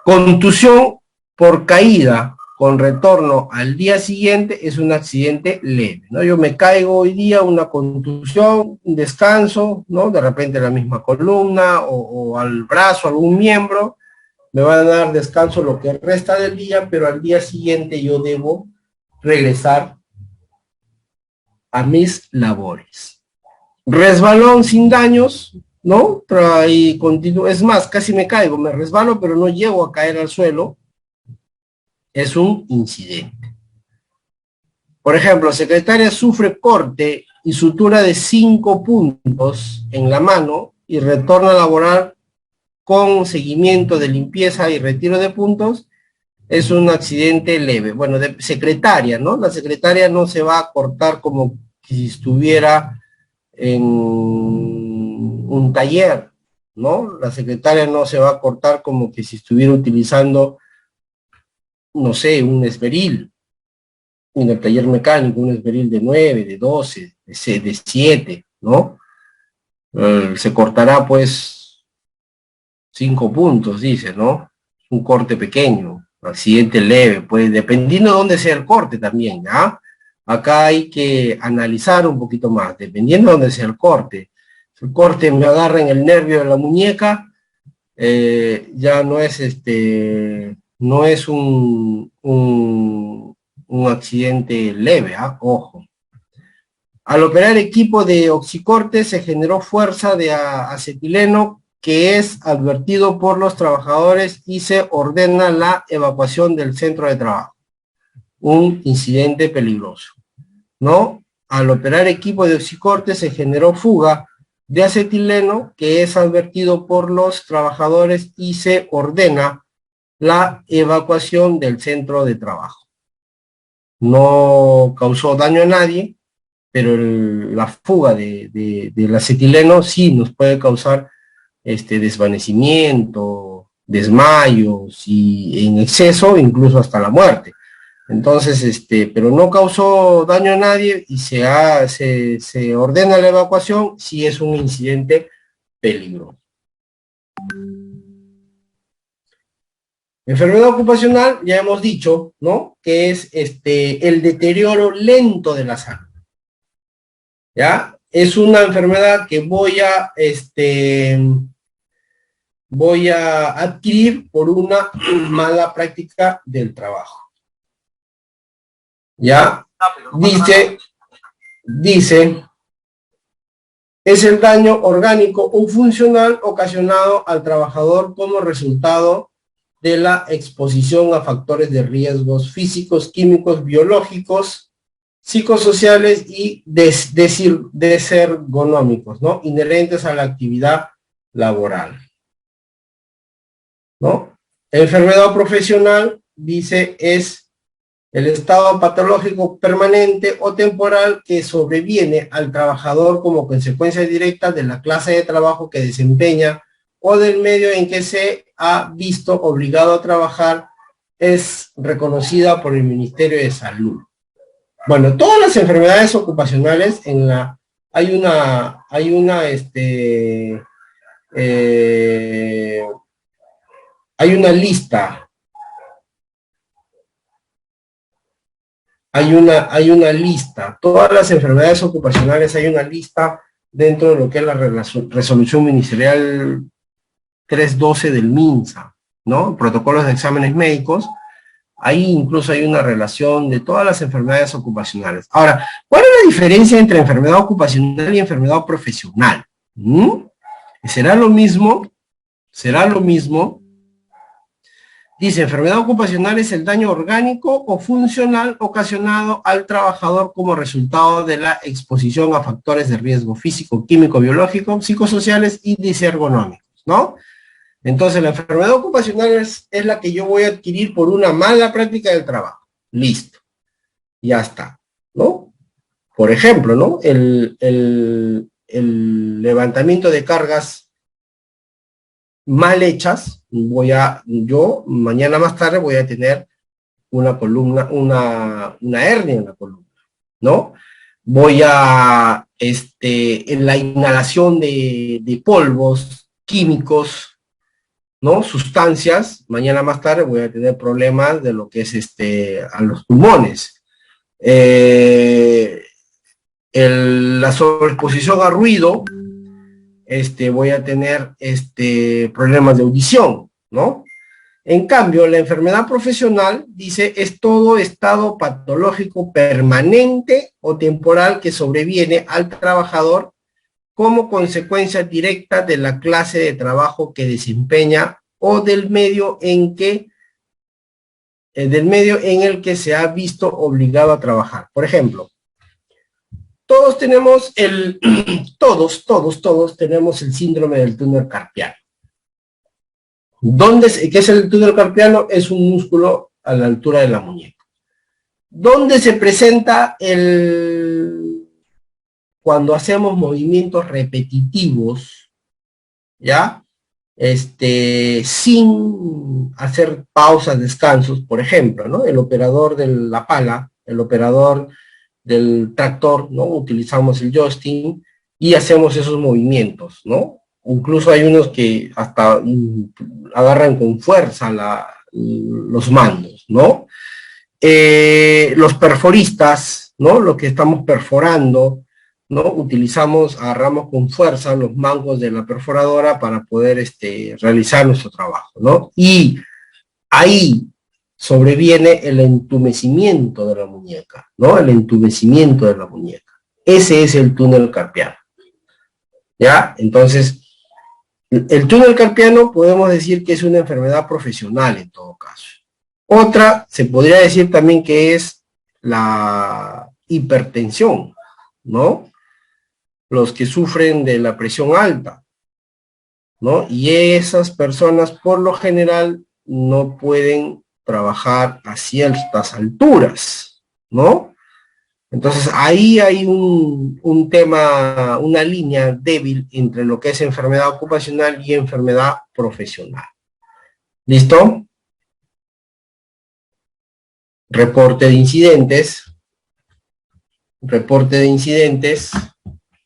Contusión por caída con retorno al día siguiente es un accidente leve, ¿no? Yo me caigo hoy día, una contusión, un descanso, ¿no?, de repente la misma columna o al brazo, algún miembro, me van a dar descanso lo que resta del día, pero al día siguiente yo debo regresar a mis labores. Resbalón sin daños, ¿no? Pero ahí continúo, es más, casi me caigo, me resbalo, pero no llego a caer al suelo, es un incidente. Por ejemplo, secretaria sufre corte y sutura de 5 puntos en la mano y retorna a laborar con seguimiento de limpieza y retiro de puntos, es un accidente leve. Bueno, de secretaria, ¿no? La secretaria no se va a cortar como si estuviera en un taller, ¿no? La secretaria no se va a cortar como que si estuviera utilizando, no sé, un esmeril, en el taller mecánico, un esmeril de 9, de 12, de 7, ¿no? Se cortará pues 5 puntos, dice, ¿no? Un corte pequeño, accidente leve, pues dependiendo de dónde sea el corte también, ¿ah? Acá hay que analizar un poquito más, dependiendo de dónde sea el corte. Si el corte me agarra en el nervio de la muñeca, ya no es no es un accidente leve, ¿ah? Ojo. Al operar equipo de oxicorte se generó fuerza de acetileno que es advertido por los trabajadores y se ordena la evacuación del centro de trabajo. Un incidente peligroso, ¿no? Al operar equipo de oxicorte se generó fuga de acetileno que es advertido por los trabajadores y se ordena la evacuación del centro de trabajo. No causó daño a nadie, pero la fuga del acetileno sí nos puede causar desvanecimiento, desmayos y en exceso incluso hasta la muerte. Entonces, pero no causó daño a nadie y se ordena la evacuación si es un incidente peligroso. Enfermedad ocupacional, ya hemos dicho, ¿no? Que es el deterioro lento de la salud. ¿Ya? Es una enfermedad que voy a adquirir por una mala práctica del trabajo. ¿Ya? Dice, es el daño orgánico o funcional ocasionado al trabajador como resultado de la exposición a factores de riesgos físicos, químicos, biológicos, psicosociales y desergonómicos, ¿no? Inherentes a la actividad laboral, ¿no? Enfermedad profesional, dice, es el estado patológico permanente o temporal que sobreviene al trabajador como consecuencia directa de la clase de trabajo que desempeña o del medio en que se ha visto obligado a trabajar, es reconocida por el Ministerio de Salud. Bueno, todas las enfermedades ocupacionales hay una lista. Hay una lista. Todas las enfermedades ocupacionales hay una lista dentro de lo que es la resolución ministerial 312 del MINSA, ¿no? Protocolos de exámenes médicos. Ahí incluso hay una relación de todas las enfermedades ocupacionales. Ahora, ¿cuál es la diferencia entre enfermedad ocupacional y enfermedad profesional? ¿Será lo mismo? ¿Será lo mismo? Dice, enfermedad ocupacional es el daño orgánico o funcional ocasionado al trabajador como resultado de la exposición a factores de riesgo físico, químico, biológico, psicosociales y disergonómicos, ¿no? Entonces, la enfermedad ocupacional es la que yo voy a adquirir por una mala práctica del trabajo. Listo. Ya está, ¿no? Por ejemplo, ¿no? El levantamiento de cargas mal hechas, yo mañana más tarde voy a tener una columna, una hernia en la columna, ¿no? Voy a, en la inhalación de polvos químicos, ¿no? Sustancias, mañana más tarde voy a tener problemas de lo que es a los pulmones. La sobreexposición a ruido, voy a tener problemas de audición, ¿no? En cambio, la enfermedad profesional, dice, es todo estado patológico permanente o temporal que sobreviene al trabajador como consecuencia directa de la clase de trabajo que desempeña o del medio en que del medio en el que se ha visto obligado a trabajar. Por ejemplo, todos tenemos todos tenemos el síndrome del túnel carpiano. ¿Qué es el túnel carpiano? Es un músculo a la altura de la muñeca. ¿Dónde se presenta cuando hacemos movimientos repetitivos, ya? Sin hacer pausas, descansos, por ejemplo, ¿no? El operador de la pala, el operador del tractor, ¿no? Utilizamos el joystick y hacemos esos movimientos, ¿no? Incluso hay unos que hasta agarran con fuerza los mandos, ¿no? Los perforistas, ¿no? Lo que estamos perforando, ¿no? Agarramos con fuerza los mangos de la perforadora para poder realizar nuestro trabajo, ¿no? Y ahí sobreviene el entumecimiento de la muñeca, ¿no? El entumecimiento de la muñeca. Ese es el túnel carpiano, ¿ya? Entonces, el túnel carpiano podemos decir que es una enfermedad profesional en todo caso. Otra, se podría decir también que es la hipertensión, ¿no? Los que sufren de la presión alta, ¿no? Y esas personas por lo general no pueden trabajar a ciertas alturas, ¿no? Entonces ahí hay un tema, una línea débil entre lo que es enfermedad ocupacional y enfermedad profesional. ¿Listo? Reporte de incidentes. Reporte de incidentes.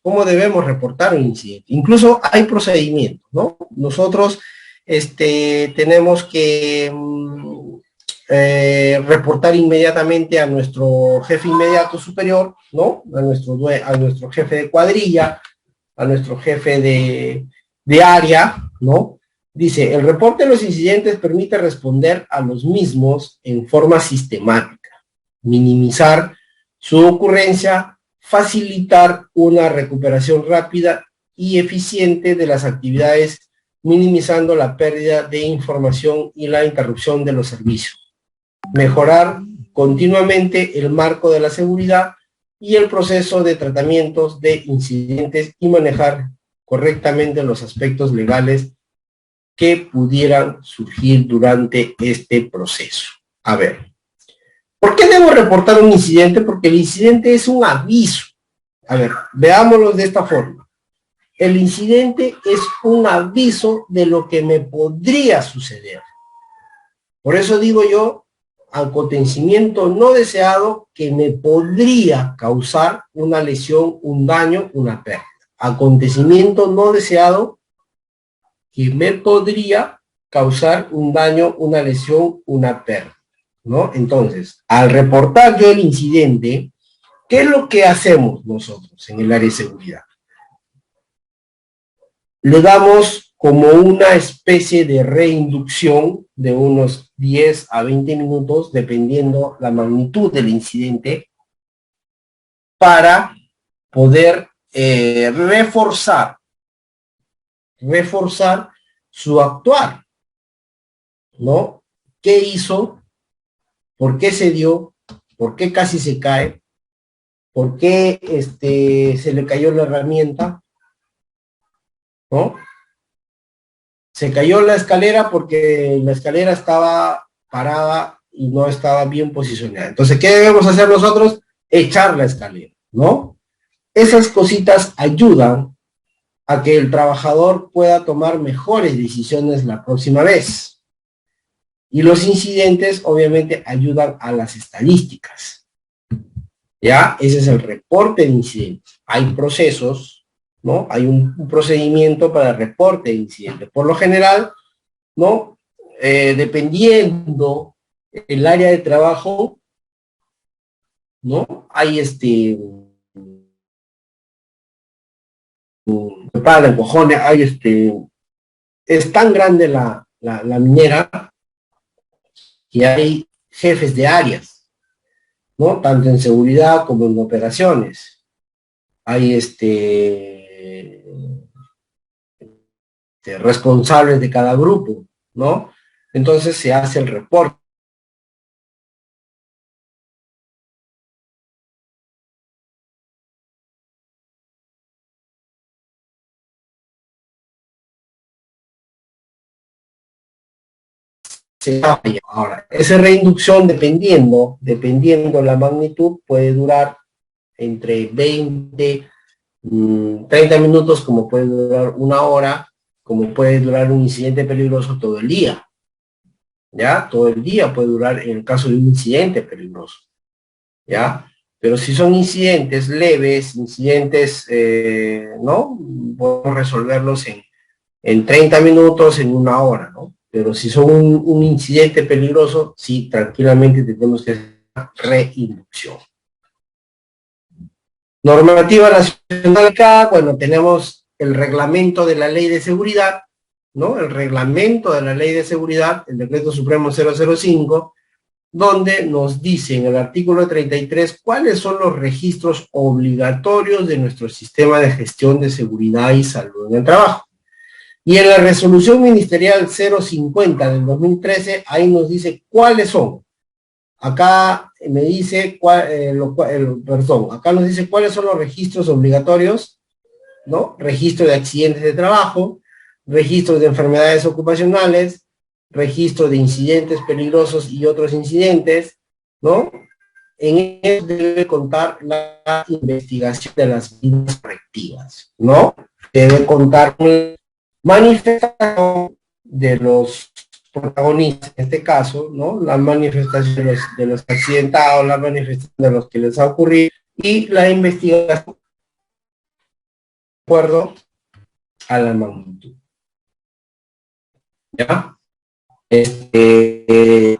¿Cómo debemos reportar un incidente? Incluso hay procedimientos, ¿no? Nosotros tenemos que reportar inmediatamente a nuestro jefe inmediato superior, ¿no? A nuestro jefe de cuadrilla, a nuestro jefe de área, ¿no? Dice, el reporte de los incidentes permite responder a los mismos en forma sistemática, minimizar su ocurrencia, facilitar una recuperación rápida y eficiente de las actividades, minimizando la pérdida de información y la interrupción de los servicios. Mejorar continuamente el marco de la seguridad y el proceso de tratamientos de incidentes y manejar correctamente los aspectos legales que pudieran surgir durante este proceso. A ver, ¿por qué debo reportar un incidente? Porque el incidente es un aviso. A ver, veámoslo de esta forma. El incidente es un aviso de lo que me podría suceder. Por eso digo yo, acontecimiento no deseado que me podría causar una lesión, un daño, una pérdida. Acontecimiento no deseado que me podría causar un daño, una lesión, una pérdida, ¿no? Entonces, al reportar yo el incidente, ¿qué es lo que hacemos nosotros en el área de seguridad? Le damos como una especie de reinducción de unos 10 a 20 minutos, dependiendo la magnitud del incidente, para poder reforzar su actuar, ¿no? ¿Qué hizo? ¿Por qué se dio? ¿Por qué casi se cae? ¿Por qué se le cayó la herramienta? ¿No? Se cayó la escalera porque la escalera estaba parada y no estaba bien posicionada. Entonces, ¿qué debemos hacer nosotros? Echar la escalera, ¿no? Esas cositas ayudan a que el trabajador pueda tomar mejores decisiones la próxima vez. Y los incidentes, obviamente, ayudan a las estadísticas. ¿Ya? Ese es el reporte de incidentes. Hay procesos, ¿no? Hay un procedimiento para el reporte de incidentes. Por lo general, ¿no? Dependiendo el área de trabajo, ¿no? Hay para empujones, hay es tan grande la minera que hay jefes de áreas, ¿no? Tanto en seguridad como en operaciones. Hay responsables de cada grupo, ¿no? Entonces se hace el reporte. se ha fallado. Ahora, esa reinducción, dependiendo la magnitud, puede durar entre 20, 30 minutos, como puede durar una hora, como puede durar un incidente peligroso todo el día. ¿Ya? Todo el día puede durar en el caso de un incidente peligroso. ¿Ya? Pero si son incidentes leves, incidentes, ¿no? Podemos resolverlos en 30 minutos, en una hora, ¿no? Pero si son un incidente peligroso, sí, tranquilamente tenemos que hacer reinducción. Normativa nacional acá, bueno, tenemos el reglamento de la ley de seguridad, ¿no? El reglamento de la ley de seguridad, el decreto supremo 005, donde nos dice en el artículo 33 cuáles son los registros obligatorios de nuestro sistema de gestión de seguridad y salud en el trabajo. Y en la resolución ministerial 050 del 2013, ahí nos dice cuáles son. Acá me dice, acá nos dice cuáles son los registros obligatorios, ¿no? Registro de accidentes de trabajo, registro de enfermedades ocupacionales, registro de incidentes peligrosos y otros incidentes, ¿no? En eso debe contar la investigación de las medidas correctivas, ¿no? Debe contar una manifestación de los protagonistas, en este caso, ¿no? La manifestación de los accidentados, la manifestación de los que les ha ocurrido y la investigación de acuerdo a la magnitud. ¿Ya?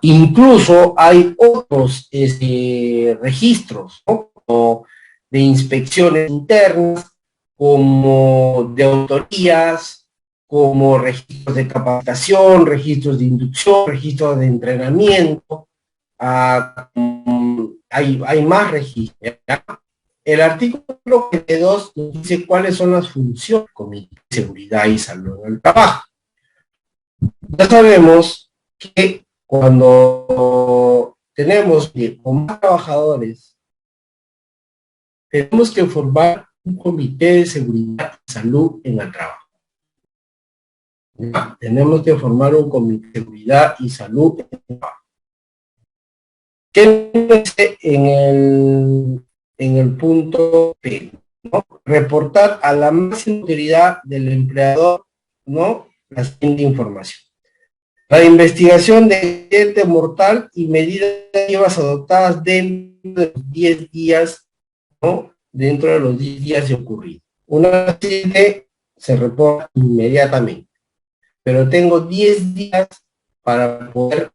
Incluso hay otros registros, ¿no? Como de inspecciones internas, como de autorías, como registros de capacitación, registros de inducción, registros de entrenamiento. Hay más registros, ¿ya? El artículo 22 nos dice cuáles son las funciones del Comité de Seguridad y Salud en el Trabajo. Ya sabemos que cuando tenemos con más trabajadores, tenemos que formar un comité de seguridad y salud en el trabajo. ¿Ya? Tenemos que formar un comité de seguridad y salud en el trabajo. ¿Qué dice en el punto P? ¿No? Reportar a la máxima autoridad del empleador, ¿no? La siguiente información. La investigación de accidente mortal y medidas adoptadas dentro de los 10 días, ¿no? Dentro de los 10 días de ocurrido. Un accidente se reporta inmediatamente, pero tengo 10 días para poder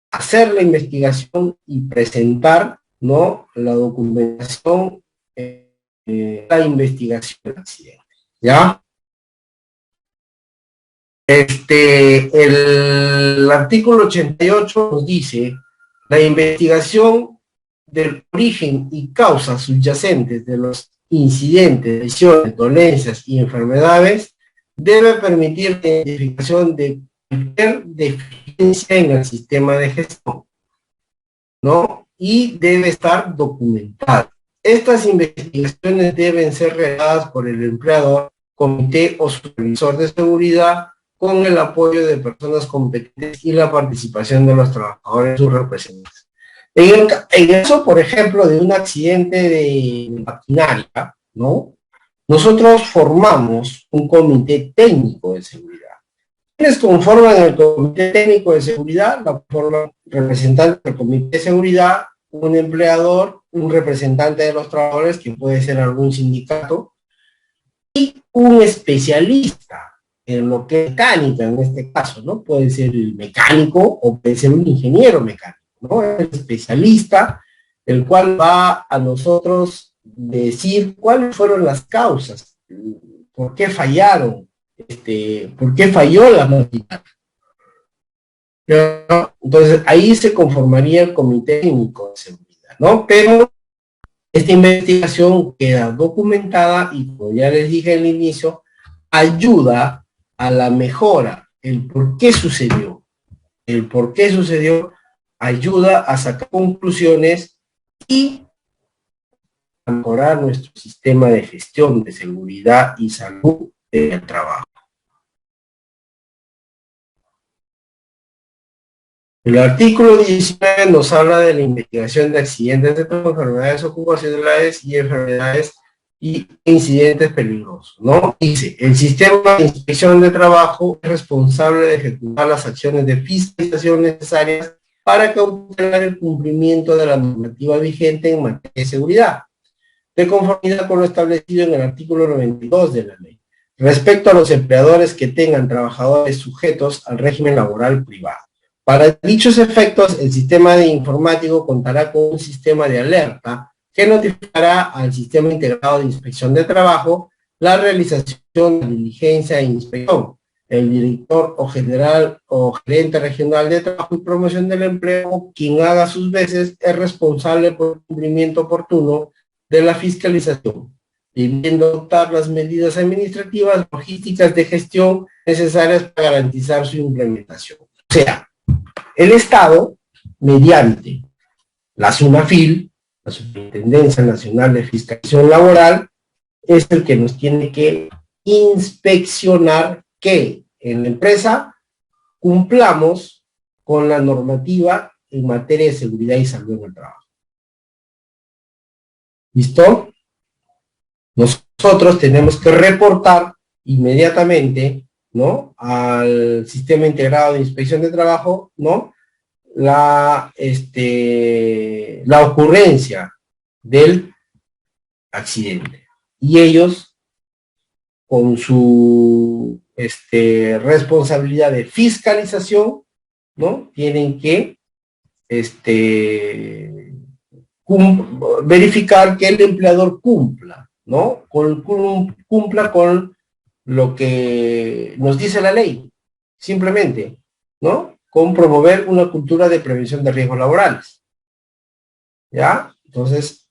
hacer la investigación y presentar, ¿no? La documentación, la investigación del accidente, ¿ya? El artículo 88 nos dice, la investigación del origen y causas subyacentes de los incidentes, lesiones, dolencias y enfermedades debe permitir la identificación de cualquier deficiencia en el sistema de gestión, ¿no? Y debe estar documentada. Estas investigaciones deben ser realizadas por el empleador, comité o supervisor de seguridad, con el apoyo de personas competentes y la participación de los trabajadores y sus representantes. En el caso, por ejemplo, de un accidente de maquinaria, ¿no? Nosotros formamos un comité técnico de seguridad. ¿Quiénes conforman el comité técnico de seguridad? La forman representantes del comité de seguridad, un empleador, un representante de los trabajadores, que puede ser algún sindicato, y un especialista en lo que es mecánica en este caso, ¿no? Puede ser el mecánico o puede ser un ingeniero mecánico, ¿no? El especialista, el cual va a nosotros decir cuáles fueron las causas, por qué fallaron, por qué falló la máquina. Entonces ahí se conformaría el comité técnico de seguridad, ¿no? Pero esta investigación queda documentada y, como ya les dije al inicio, ayuda a la mejora, el por qué sucedió. El por qué sucedió ayuda a sacar conclusiones y a mejorar nuestro sistema de gestión de seguridad y salud en el trabajo. El artículo 19 nos habla de la investigación de accidentes de trabajo, enfermedades ocupacionales y enfermedades y incidentes peligrosos, ¿no? Dice, el sistema de inspección de trabajo es responsable de ejecutar las acciones de fiscalización necesarias para cautelar el cumplimiento de la normativa vigente en materia de seguridad, de conformidad con lo establecido en el artículo 92 de la ley, respecto a los empleadores que tengan trabajadores sujetos al régimen laboral privado. Para dichos efectos, el sistema de informático contará con un sistema de alerta que notificará al sistema integrado de inspección de trabajo la realización de diligencia e inspección. El director o general o gerente regional de trabajo y promoción del empleo, quien haga sus veces, es responsable por el cumplimiento oportuno de la fiscalización, debiendo adoptar las medidas administrativas, logísticas de gestión necesarias para garantizar su implementación. O sea, el Estado, mediante la SUNAFIL, la Superintendencia Nacional de Fiscalización Laboral, es el que nos tiene que inspeccionar que en la empresa cumplamos con la normativa en materia de seguridad y salud en el trabajo. ¿Listo? Nosotros tenemos que reportar inmediatamente, ¿no?, al sistema integrado de inspección de trabajo, ¿no?, la ocurrencia del accidente. Y ellos, con su responsabilidad de fiscalización, ¿no?, tienen que verificar que el empleador cumpla, ¿no?, cumpla con lo que nos dice la ley, simplemente, ¿no?, con promover una cultura de prevención de riesgos laborales. ¿Ya? Entonces,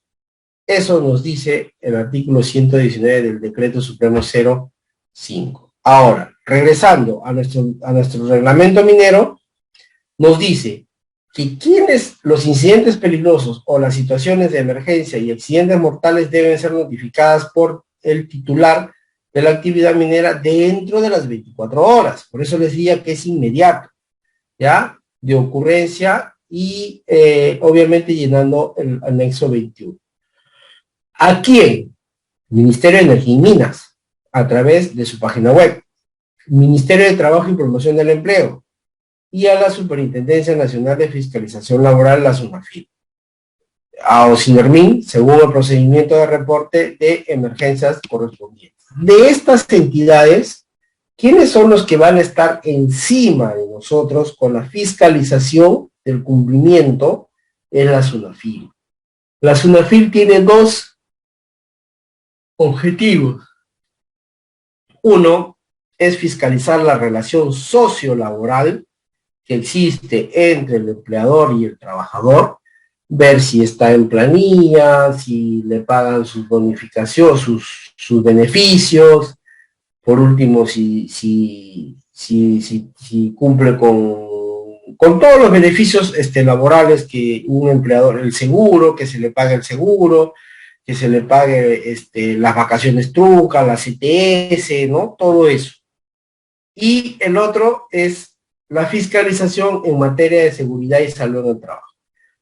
eso nos dice el artículo 119 del Decreto Supremo 05. Ahora, regresando a nuestro reglamento minero, nos dice que los incidentes peligrosos o las situaciones de emergencia y accidentes mortales deben ser notificadas por el titular de la actividad minera dentro de las 24 horas. Por eso les decía que es inmediato, ¿ya?, de ocurrencia y obviamente llenando el anexo 21. ¿A quién? Ministerio de Energía y Minas, a través de su página web. Ministerio de Trabajo y Promoción del Empleo, y a la Superintendencia Nacional de Fiscalización Laboral, la SUNAFIL. A OSINERMIN, según el procedimiento de reporte de emergencias correspondientes. De estas entidades, ¿quiénes son los que van a estar encima de nosotros con la fiscalización del cumplimiento? Es la SUNAFIL. La SUNAFIL tiene dos objetivos. Uno es fiscalizar la relación sociolaboral que existe entre el empleador y el trabajador, ver si está en planilla, si le pagan sus bonificaciones, sus beneficios, por último, si cumple con todos los beneficios laborales que un empleador, el seguro, que se le pague el seguro, que se le pague las vacaciones truncas, las CTS, ¿no? Todo eso. Y el otro es la fiscalización en materia de seguridad y salud en el trabajo.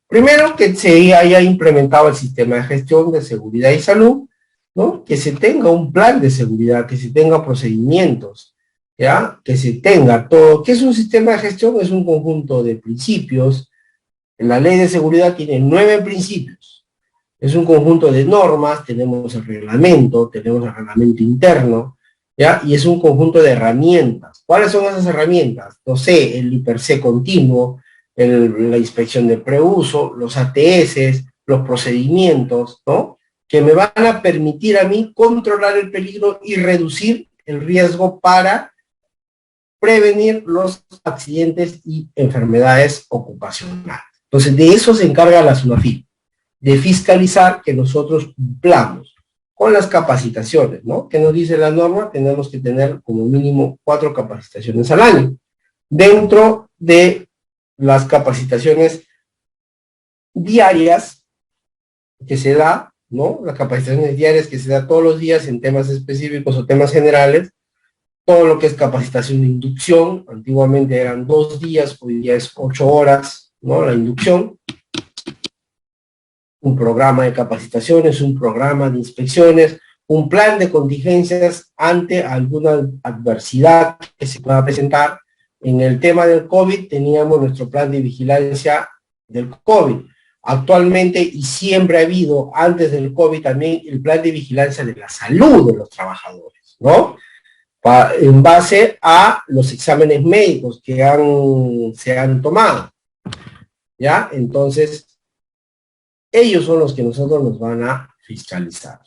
Primero, que se haya implementado el sistema de gestión de seguridad y salud, ¿no?, que se tenga un plan de seguridad, que se tenga procedimientos, ¿ya?, que se tenga todo. ¿Qué es un sistema de gestión? Es un conjunto de principios. La ley de seguridad tiene 9 principios. Es un conjunto de normas, tenemos el reglamento interno, ¿ya?, y es un conjunto de herramientas. ¿Cuáles son esas herramientas? No sé, el IPERC continuo, la inspección de preuso, los ATS, los procedimientos, ¿no?, que me van a permitir a mí controlar el peligro y reducir el riesgo para prevenir los accidentes y enfermedades ocupacionales. Entonces, de eso se encarga la SUNAFIL, de fiscalizar que nosotros cumplamos con las capacitaciones, ¿no? ¿Qué nos dice la norma? Tenemos que tener como mínimo 4 capacitaciones al año. Dentro de las capacitaciones diarias que se da, ¿no?, las capacitaciones diarias que se da todos los días en temas específicos o temas generales, todo lo que es capacitación de inducción, antiguamente eran 2 días, hoy día es 8 horas, ¿no? La inducción, un programa de capacitaciones, un programa de inspecciones, un plan de contingencias ante alguna adversidad que se pueda presentar. En el tema del COVID teníamos nuestro plan de vigilancia del COVID. Actualmente, y siempre ha habido antes del COVID también, el plan de vigilancia de la salud de los trabajadores, ¿no? En base a los exámenes médicos que se han tomado, ¿ya? Entonces, ellos son los que nosotros nos van a fiscalizar.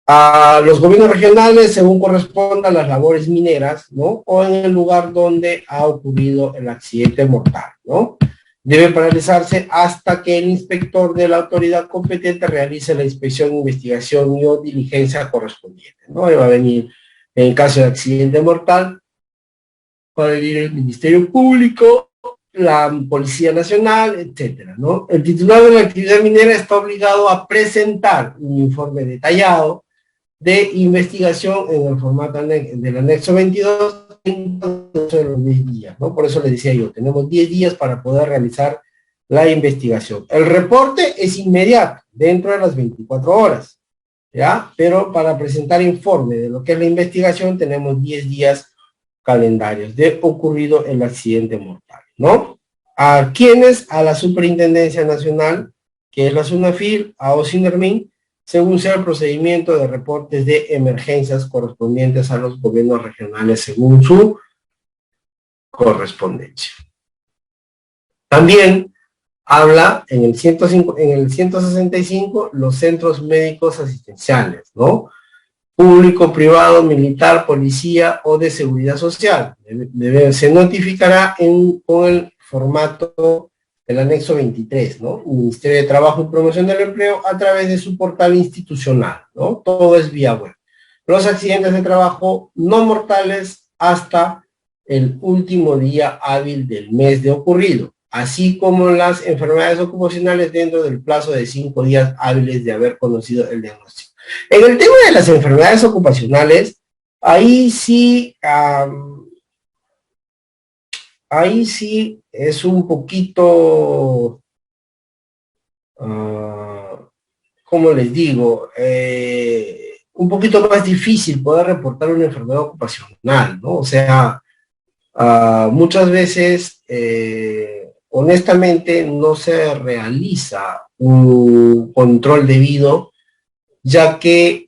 A los gobiernos regionales, según corresponda a las labores mineras, ¿no? O en el lugar donde ha ocurrido el accidente mortal, ¿no? Debe paralizarse hasta que el inspector de la autoridad competente realice la inspección, investigación y o diligencia correspondiente, ¿no? Y va a venir, en caso de accidente mortal, va a venir el Ministerio Público, la Policía Nacional, etcétera, ¿no? El titular de la actividad minera está obligado a presentar un informe detallado de investigación en el formato del anexo 22 en los 10 días, ¿no? Por eso le decía yo, tenemos 10 días para poder realizar la investigación. El reporte es inmediato, dentro de las 24 horas, ¿ya? Pero para presentar informe de lo que es la investigación tenemos 10 días calendarios de ocurrido el accidente mortal, ¿no? ¿A quiénes? A la Superintendencia Nacional, que es la SUNAFIL, a OSINERMIN, según sea el procedimiento de reportes de emergencias correspondientes a los gobiernos regionales según su correspondencia. También habla en el 165 los centros médicos asistenciales, ¿no? Público, privado, militar, policía o de seguridad social. Se notificará con el formato del anexo 23, ¿no? Ministerio de Trabajo y Promoción del Empleo a través de su portal institucional, ¿no? Todo es vía web. Los accidentes de trabajo no mortales hasta el último día hábil del mes de ocurrido, así como las enfermedades ocupacionales dentro del plazo de 5 días hábiles de haber conocido el diagnóstico. En el tema de las enfermedades ocupacionales, ahí sí es un poquito, ¿cómo les digo? Un poquito más difícil poder reportar una enfermedad ocupacional, ¿no? O sea, muchas veces, honestamente, no se realiza un control debido, ya que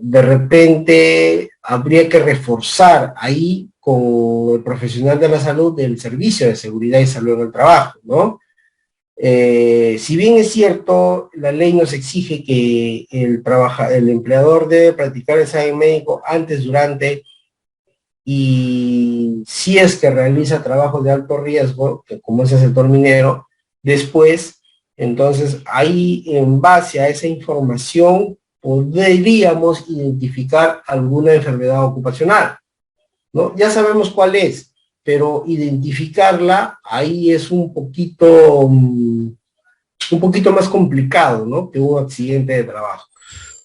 de repente habría que reforzar ahí con el profesional de la salud del Servicio de Seguridad y Salud en el Trabajo, ¿no? Si bien es cierto, la ley nos exige que el empleador debe practicar el examen médico antes, durante y si es que realiza trabajos de alto riesgo, que como es el sector minero, después. Entonces, ahí, en base a esa información, podríamos identificar alguna enfermedad ocupacional, ¿no? Ya sabemos cuál es, pero identificarla, ahí es un poquito más complicado, ¿no? Que un accidente de trabajo.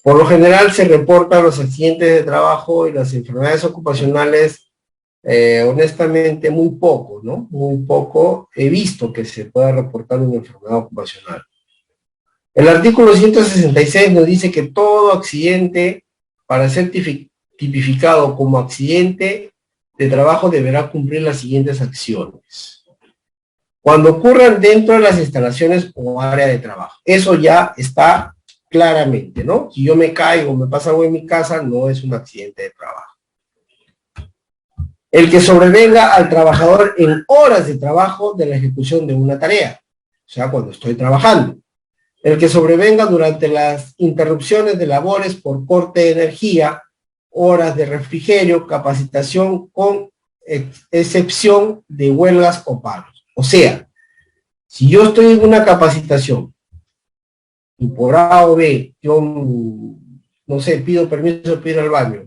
Por lo general, se reportan los accidentes de trabajo y las enfermedades ocupacionales, honestamente, muy poco, ¿no? Muy poco he visto que se pueda reportar una enfermedad ocupacional. El artículo 166 nos dice que todo accidente, para ser tipificado como accidente de trabajo, deberá cumplir las siguientes acciones. Cuando ocurran dentro de las instalaciones o área de trabajo. Eso ya está claramente, ¿no? Si yo me caigo, me pasa algo en mi casa, no es un accidente de trabajo. El que sobrevenga al trabajador en horas de trabajo de la ejecución de una tarea, o sea, cuando estoy trabajando. El que sobrevenga durante las interrupciones de labores por corte de energía, horas de refrigerio, capacitación con excepción de huelgas o paros. O sea, si yo estoy en una capacitación y por A o B, yo, no sé, pido permiso para ir al baño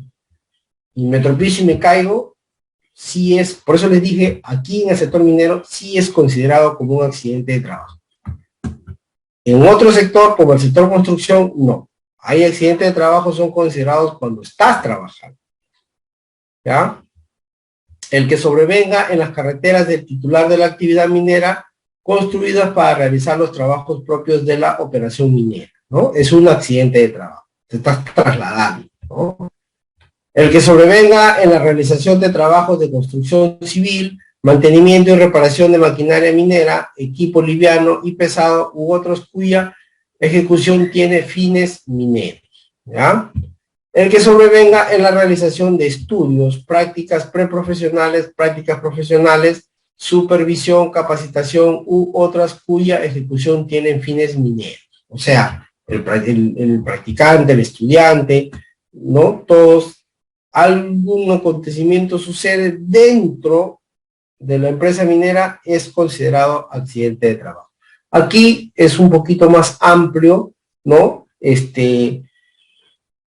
y me tropiezo y me caigo, sí es, por eso les dije, aquí en el sector minero, sí es considerado como un accidente de trabajo. En otro sector, como el sector construcción, no. Hay accidentes de trabajo, son considerados cuando estás trabajando. ¿ya? El que sobrevenga en las carreteras del titular de la actividad minera construidas para realizar los trabajos propios de la operación minera, ¿no? Es un accidente de trabajo, te estás trasladando, ¿no? El que sobrevenga en la realización de trabajos de construcción civil, mantenimiento y reparación de maquinaria minera, equipo liviano y pesado u otros cuya ejecución tiene fines mineros, ¿ya? El que sobrevenga en la realización de estudios, prácticas preprofesionales, prácticas profesionales, supervisión, capacitación u otras cuya ejecución tienen fines mineros. O sea, el practicante, el estudiante, ¿no? Todos, algún acontecimiento sucede dentro de la empresa minera es considerado accidente de trabajo. Aquí es un poquito más amplio, ¿no?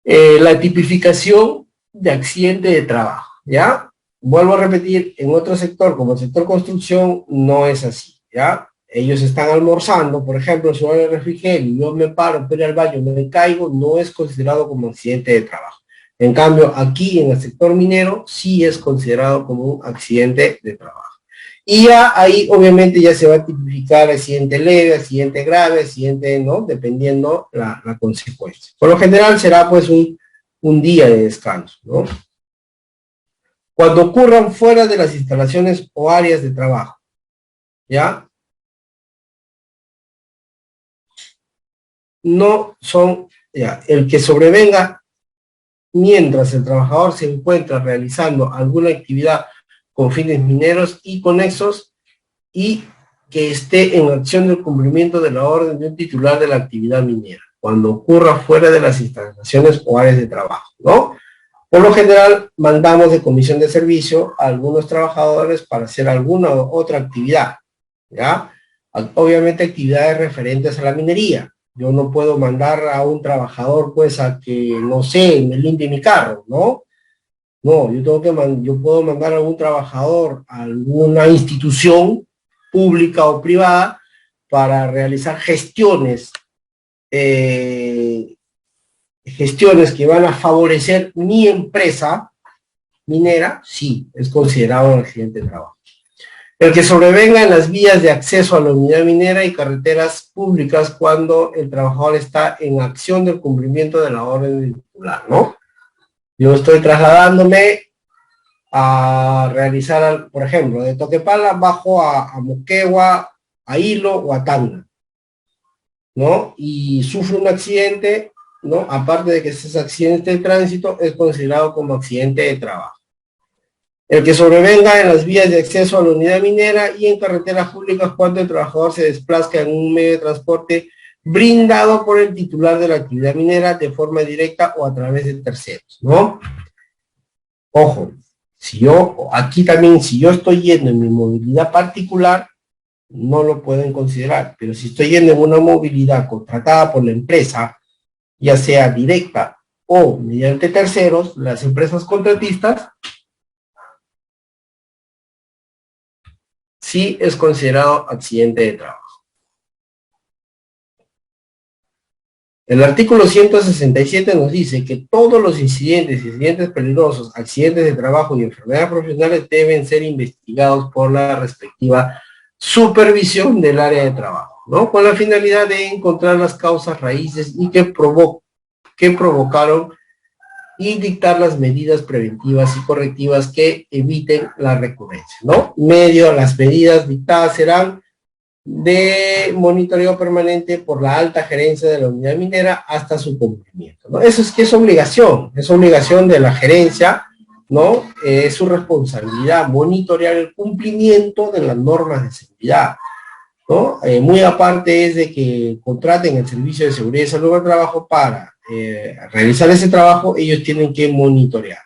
La tipificación de accidente de trabajo, ¿ya? Vuelvo a repetir, en otro sector, como el sector construcción, no es así, ¿ya? Ellos están almorzando, por ejemplo, si van al refrigerio, yo me paro, pero al baño, me caigo, no es considerado como accidente de trabajo. En cambio, aquí en el sector minero, sí es considerado como un accidente de trabajo. Y ya ahí obviamente ya se va a tipificar accidente leve, accidente grave, accidente, ¿no? Dependiendo la consecuencia. Por lo general será pues un día de descanso, ¿no? Cuando ocurran fuera de las instalaciones o áreas de trabajo, ¿ya? No son, ya, el que sobrevenga mientras el trabajador se encuentra realizando alguna actividad con fines mineros y conexos y que esté en acción del cumplimiento de la orden de un titular de la actividad minera, cuando ocurra fuera de las instalaciones o áreas de trabajo, ¿no? Por lo general, mandamos de comisión de servicio a algunos trabajadores para hacer alguna otra actividad, ¿ya? Obviamente actividades referentes a la minería. Yo no puedo mandar a un trabajador, pues, a que, no sé, me limpie mi carro, ¿no? No, yo puedo mandar a algún trabajador a alguna institución pública o privada para realizar gestiones que van a favorecer mi empresa minera, sí, es considerado un accidente de trabajo. El que sobrevenga en las vías de acceso a la unidad minera y carreteras públicas cuando el trabajador está en acción del cumplimiento de la orden del titular, ¿no? Yo estoy trasladándome a realizar, por ejemplo, de Toquepala bajo a Moquegua, a Hilo o a Tacna, ¿no? Y sufre un accidente, ¿no? Aparte de que ese accidente de tránsito es considerado como accidente de trabajo. El que sobrevenga en las vías de acceso a la unidad minera y en carreteras públicas cuando el trabajador se desplaza en un medio de transporte brindado por el titular de la actividad minera de forma directa o a través de terceros, ¿no? Ojo, si yo estoy yendo en mi movilidad particular, no lo pueden considerar, pero si estoy yendo en una movilidad contratada por la empresa, ya sea directa o mediante terceros, las empresas contratistas, sí es considerado accidente de trabajo. El artículo 167 nos dice que todos los incidentes peligrosos, accidentes de trabajo y enfermedades profesionales deben ser investigados por la respectiva supervisión del área de trabajo, ¿no? Con la finalidad de encontrar las causas raíces y que provocaron y dictar las medidas preventivas y correctivas que eviten la recurrencia, ¿no? Las medidas dictadas serán de monitoreo permanente por la alta gerencia de la unidad minera hasta su cumplimiento, ¿no? Eso es obligación de la gerencia, ¿no? Es su responsabilidad monitorear el cumplimiento de las normas de seguridad, ¿no? Muy aparte es de que contraten el Servicio de Seguridad y Salud del Trabajo para realizar ese trabajo, ellos tienen que monitorear.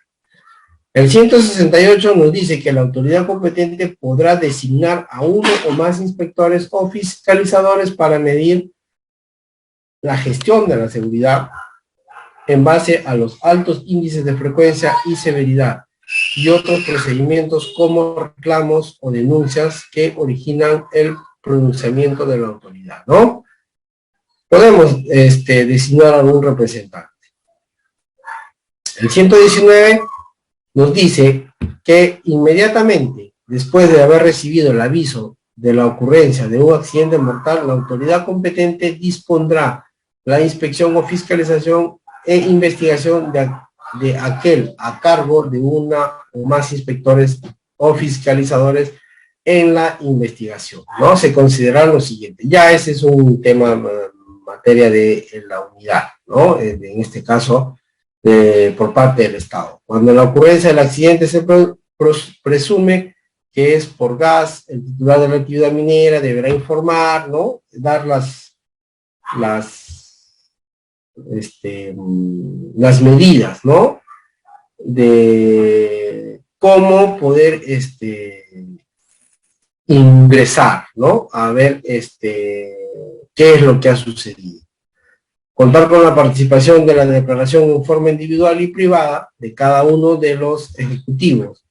El 168 nos dice que la autoridad competente podrá designar a uno o más inspectores o fiscalizadores para medir la gestión de la seguridad en base a los altos índices de frecuencia y severidad y otros procedimientos como reclamos o denuncias que originan el pronunciamiento de la autoridad, ¿no? Podemos designar a algún representante. El 119 nos dice que inmediatamente después de haber recibido el aviso de la ocurrencia de un accidente mortal, la autoridad competente dispondrá la inspección o fiscalización e investigación de aquel a cargo de una o más inspectores o fiscalizadores en la investigación, ¿no? Se considera lo siguiente. Ya ese es un tema, materia de la unidad, ¿no? En este caso, por parte del Estado. Cuando la ocurrencia del accidente se presume que es por gas, el titular de la actividad minera deberá informar, ¿no? Dar las medidas, ¿no? De cómo poder ingresar, ¿no? A ver qué es lo que ha sucedido. Contar con la participación de la declaración en forma individual y privada de cada uno de los ejecutivos,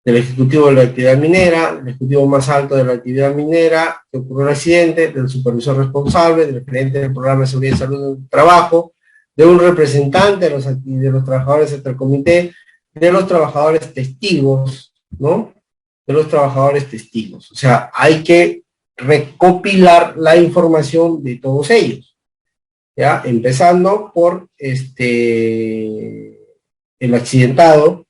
del ejecutivo de la actividad minera, del ejecutivo más alto de la actividad minera, que ocurrió el accidente, del supervisor responsable, del gerente del programa de seguridad y salud del trabajo, de un representante de los trabajadores del comité, de los trabajadores testigos, ¿no? De los trabajadores testigos. O sea, hay que recopilar la información de todos ellos, ¿ya? Empezando por el accidentado,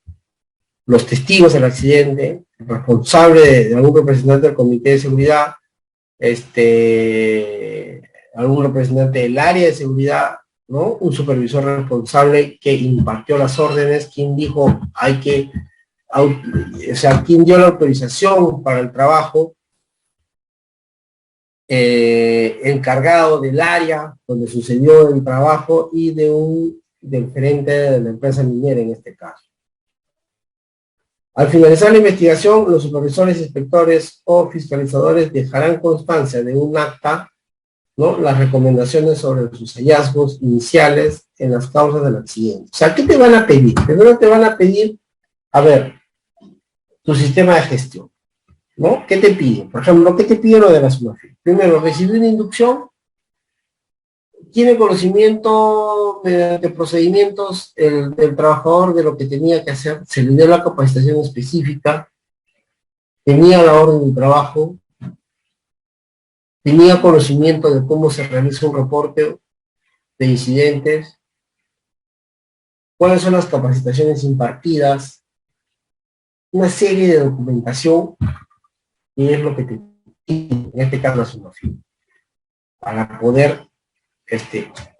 los testigos del accidente, el responsable de algún representante del comité de seguridad, algún representante del área de seguridad, ¿no? Un supervisor responsable que impartió las órdenes, quien dijo hay que, o sea, quien dio la autorización para el trabajo, encargado del área donde sucedió el trabajo y del gerente de la empresa minera en este caso. Al finalizar la investigación, los supervisores, inspectores o fiscalizadores dejarán constancia de un acta, ¿no? Las recomendaciones sobre sus hallazgos iniciales en las causas del accidente. O sea, ¿qué te van a pedir? Primero te van a pedir, a ver, tu sistema de gestión, ¿no? ¿Qué te piden? Por ejemplo, ¿qué te pide lo de la SUNAFIL? Primero, recibir una inducción, tiene conocimiento mediante procedimientos del trabajador de lo que tenía que hacer, se le dio la capacitación específica, tenía la orden de trabajo, tenía conocimiento de cómo se realiza un reporte de incidentes, cuáles son las capacitaciones impartidas, una serie de documentación, y es lo que te pide, en este caso la SUNAFIL, para poder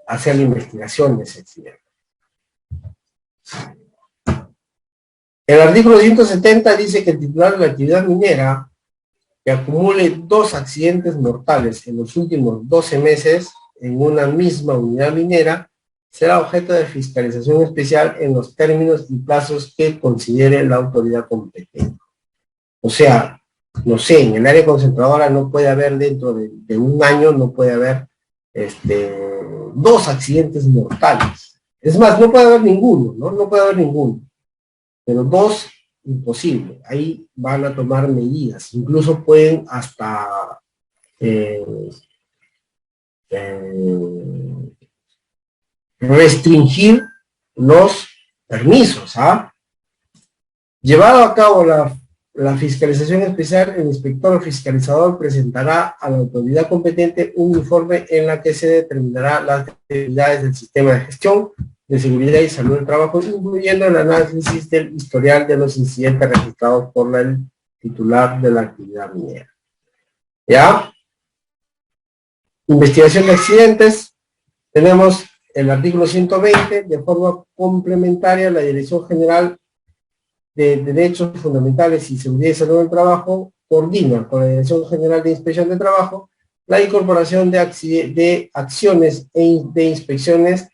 hacer la investigación de ese accidente. El artículo 170 dice que el titular de la actividad minera que acumule 2 accidentes mortales en los últimos 12 meses en una misma unidad minera será objeto de fiscalización especial en los términos y plazos que considere la autoridad competente. O sea, no sé, en el área concentradora no puede haber dentro de un año, no puede haber 2 accidentes mortales. Es más, no puede haber ninguno, ¿no? No puede haber ninguno. Pero 2, imposible. Ahí van a tomar medidas. Incluso pueden hasta restringir los permisos, ¿ah? Llevado a cabo la fiscalización especial, el inspector o fiscalizador presentará a la autoridad competente un informe en la que se determinará las actividades del sistema de gestión de seguridad y salud del trabajo, incluyendo el análisis del historial de los incidentes registrados por el titular de la actividad minera. ¿Ya? Investigación de accidentes. Tenemos el artículo 120, de forma complementaria, la Dirección General de Derechos Fundamentales y Seguridad y Salud del Trabajo coordina con la Dirección General de Inspección de Trabajo la incorporación de acciones de inspecciones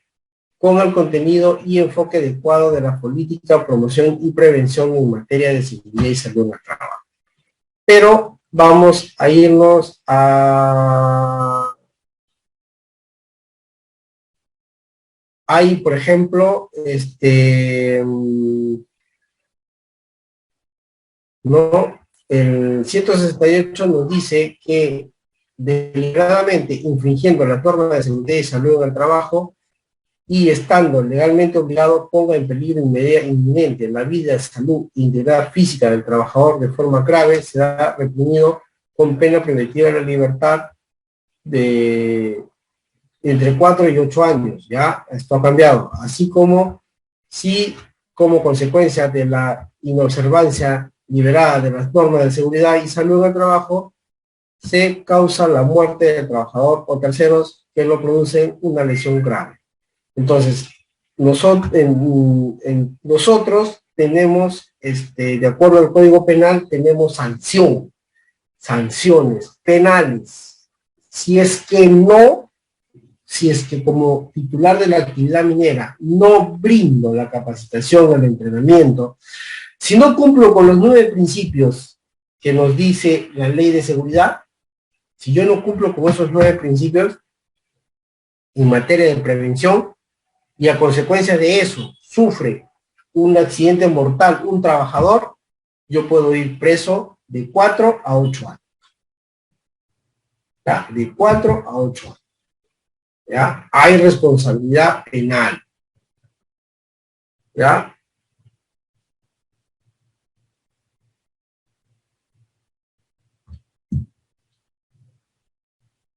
con el contenido y enfoque adecuado de la política, promoción y prevención en materia de seguridad y salud del trabajo. Pero vamos a irnos a... Hay, por ejemplo, ¿no? El 168 nos dice que deliberadamente infringiendo las normas de seguridad y salud en el trabajo, y estando legalmente obligado ponga en peligro inminente la vida, salud e integridad física del trabajador de forma grave, será reprimido con pena preventiva de la libertad de entre 4 y 8 años, ¿ya? Esto ha cambiado. Así como si, como consecuencia de la inobservancia liberada de las normas de seguridad y salud del trabajo, se causa la muerte del trabajador o terceros que lo producen una lesión grave. Entonces, nosotros tenemos, de acuerdo al Código Penal, tenemos sanciones penales. Si es que como titular de la actividad minera no brindo la capacitación o el entrenamiento, si no cumplo con los 9 principios que nos dice la ley de seguridad, si yo no cumplo con esos 9 principios en materia de prevención, y a consecuencia de eso sufre un accidente mortal un trabajador, yo puedo ir preso de 4 a 8 años. ¿Ya? De 4 a 8 años. ¿Ya? Hay responsabilidad penal. ¿Ya?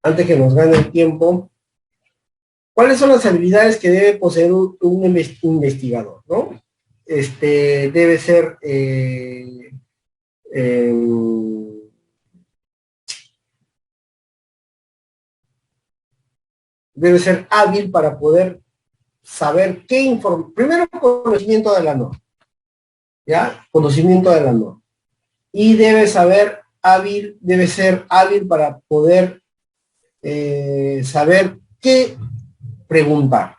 Antes que nos gane el tiempo, ¿cuáles son las habilidades que debe poseer un investigador? ¿No? Debe ser hábil para poder saber qué informar. Primero, conocimiento de la norma. ¿Ya? Conocimiento de la norma. Y debe ser hábil para poder saber qué preguntar.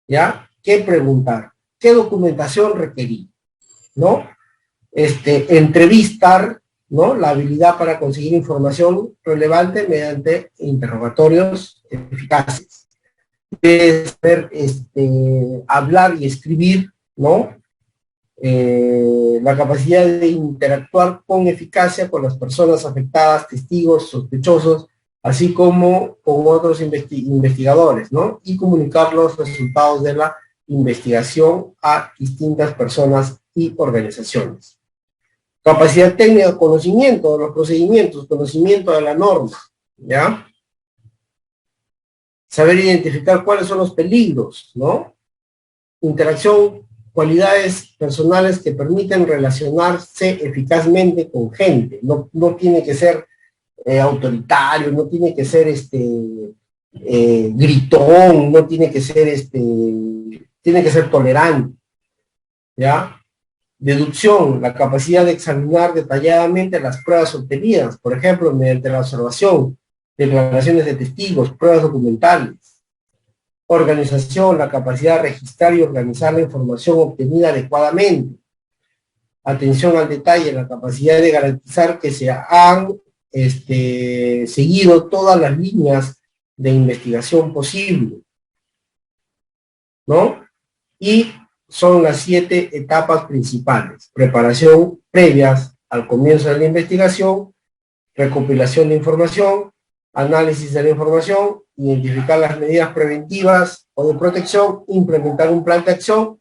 ¿Ya? ¿Qué preguntar? ¿Qué documentación requerir? ¿No? Entrevistar, ¿no? La habilidad para conseguir información relevante mediante interrogatorios eficaces. Debe saber hablar y escribir, ¿no? La capacidad de interactuar con eficacia con las personas afectadas, testigos, sospechosos, así como con otros investigadores, ¿no? Y comunicar los resultados de la investigación a distintas personas y organizaciones. Capacidad técnica, conocimiento de los procedimientos, conocimiento de la norma, ¿ya? Saber identificar cuáles son los peligros, ¿no? Interacción, cualidades personales que permiten relacionarse eficazmente con gente. No tiene que ser autoritario, no tiene que ser gritón, no tiene que ser tiene que ser tolerante, ¿ya? Deducción, la capacidad de examinar detalladamente las pruebas obtenidas, por ejemplo, mediante la observación, declaraciones de testigos, pruebas documentales. Organización, la capacidad de registrar y organizar la información obtenida adecuadamente. Atención al detalle, la capacidad de garantizar que se han seguido todas las líneas de investigación posible, ¿no? Y son las 7 etapas principales: preparación previas al comienzo de la investigación, recopilación de información, análisis de la información, identificar las medidas preventivas o de protección, implementar un plan de acción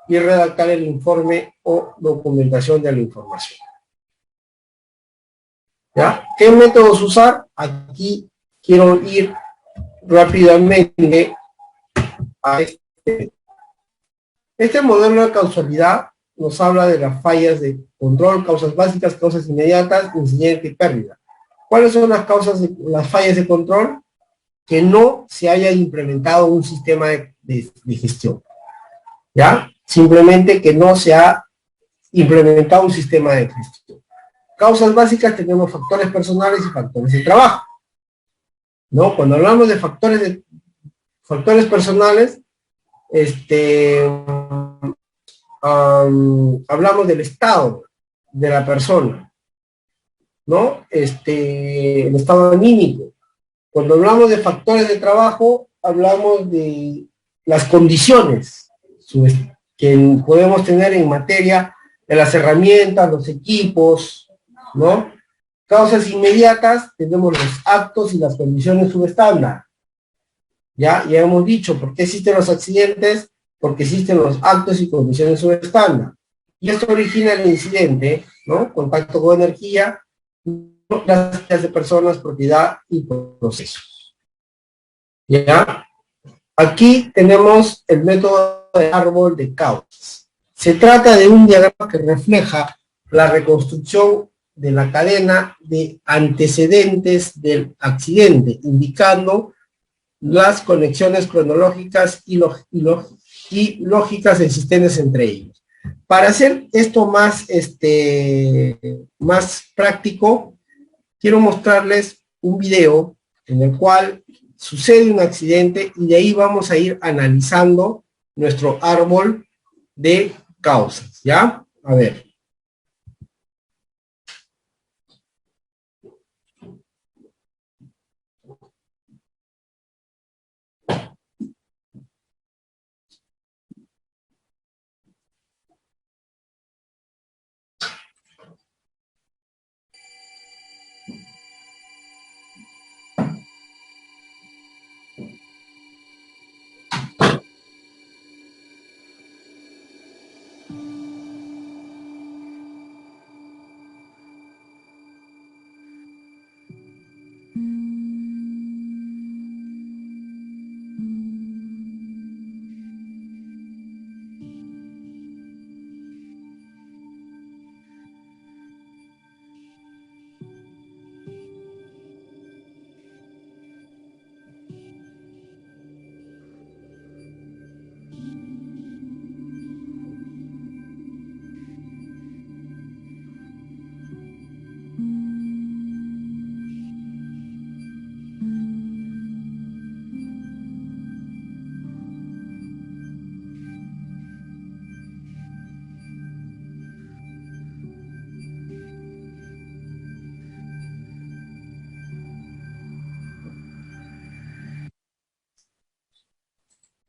y redactar el informe o documentación de la información. ¿Ya? ¿Qué métodos usar? Aquí quiero ir rápidamente a este modelo de causalidad. Nos habla de las fallas de control, causas básicas, causas inmediatas, incidente y pérdida. ¿Cuáles son las fallas de control? Que no se haya implementado un sistema de gestión. ¿Ya? Simplemente que no se ha implementado un sistema de gestión. Causas básicas, tenemos factores personales y factores de trabajo, ¿no? Cuando hablamos de factores personales, hablamos del estado de la persona, ¿no? El estado anímico. Cuando hablamos de factores de trabajo, hablamos de las condiciones que podemos tener en materia de las herramientas, los equipos, ¿no? Causas inmediatas, tenemos los actos y las condiciones subestándar. Ya hemos dicho, ¿por qué existen los accidentes? Porque existen los actos y condiciones subestándar. Y esto origina el incidente, ¿no? Contacto con energía, las de personas, propiedad y procesos. ¿Ya? Aquí tenemos el método de árbol de causas. Se trata de un diagrama que refleja la reconstrucción de la cadena de antecedentes del accidente, indicando las conexiones cronológicas y lógicas existentes entre ellos. Para hacer esto más, más práctico, quiero mostrarles un video en el cual sucede un accidente y de ahí vamos a ir analizando nuestro árbol de causas, ¿ya? A ver.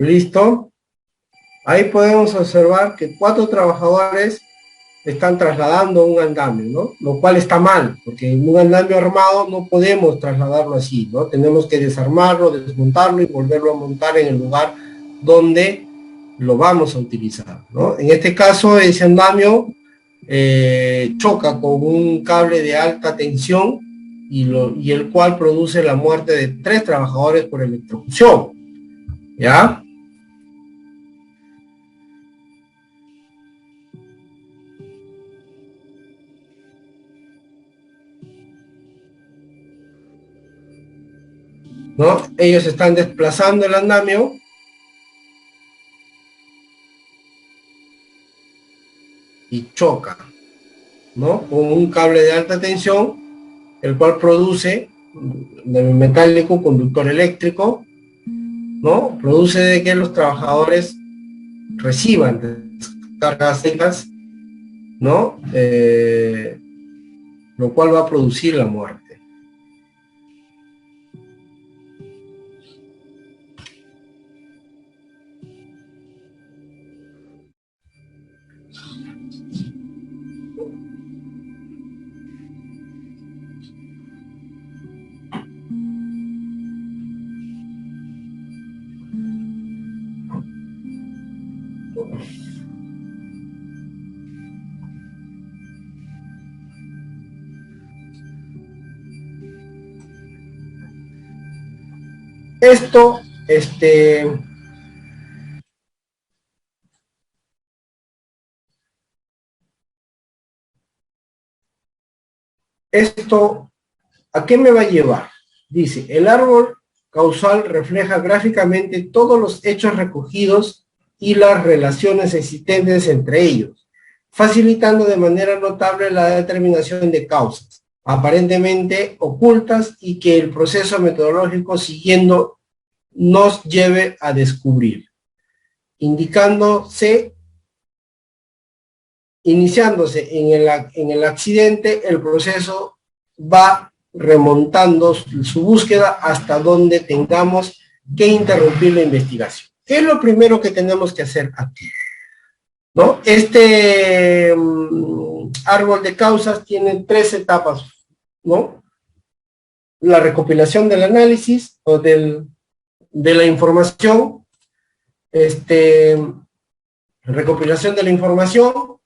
¿Listo? Ahí podemos observar que 4 trabajadores están trasladando un andamio, ¿no? Lo cual está mal, porque en un andamio armado no podemos trasladarlo así, ¿no? Tenemos que desarmarlo, desmontarlo y volverlo a montar en el lugar donde lo vamos a utilizar, ¿no? En este caso, ese andamio choca con un cable de alta tensión y el cual produce la muerte de 3 trabajadores por electrocución, ¿ya? ¿No? Ellos están desplazando el andamio y chocan, ¿no? Con un cable de alta tensión, el cual produce de metálico conductor eléctrico, ¿no? Produce de que los trabajadores reciban descargas secas, ¿no? Lo cual va a producir la muerte. Esto, esto, ¿a qué me va a llevar? Dice, el árbol causal refleja gráficamente todos los hechos recogidos y las relaciones existentes entre ellos, facilitando de manera notable la determinación de causas, aparentemente ocultas y que el proceso metodológico siguiendo nos lleve a descubrir, iniciándose en el accidente, el proceso va remontando su búsqueda hasta donde tengamos que interrumpir la investigación. ¿Qué es lo primero que tenemos que hacer aquí? ¿No? Este árbol de causas tiene 3 etapas, ¿no? La recopilación del análisis o del de la información, recopilación de la información,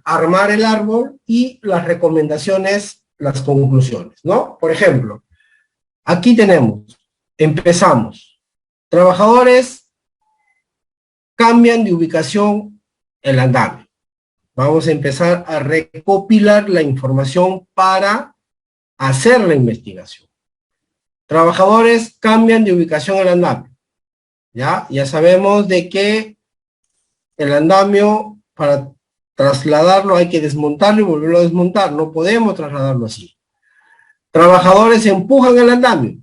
armar el árbol y las recomendaciones, las conclusiones, ¿no? Por ejemplo, aquí empezamos. Trabajadores cambian de ubicación el andamio. Vamos a empezar a recopilar la información para hacer la investigación. Trabajadores cambian de ubicación el andamio. Ya sabemos de que el andamio, para trasladarlo hay que desmontarlo y volverlo a desmontar. No podemos trasladarlo así. Trabajadores empujan el andamio.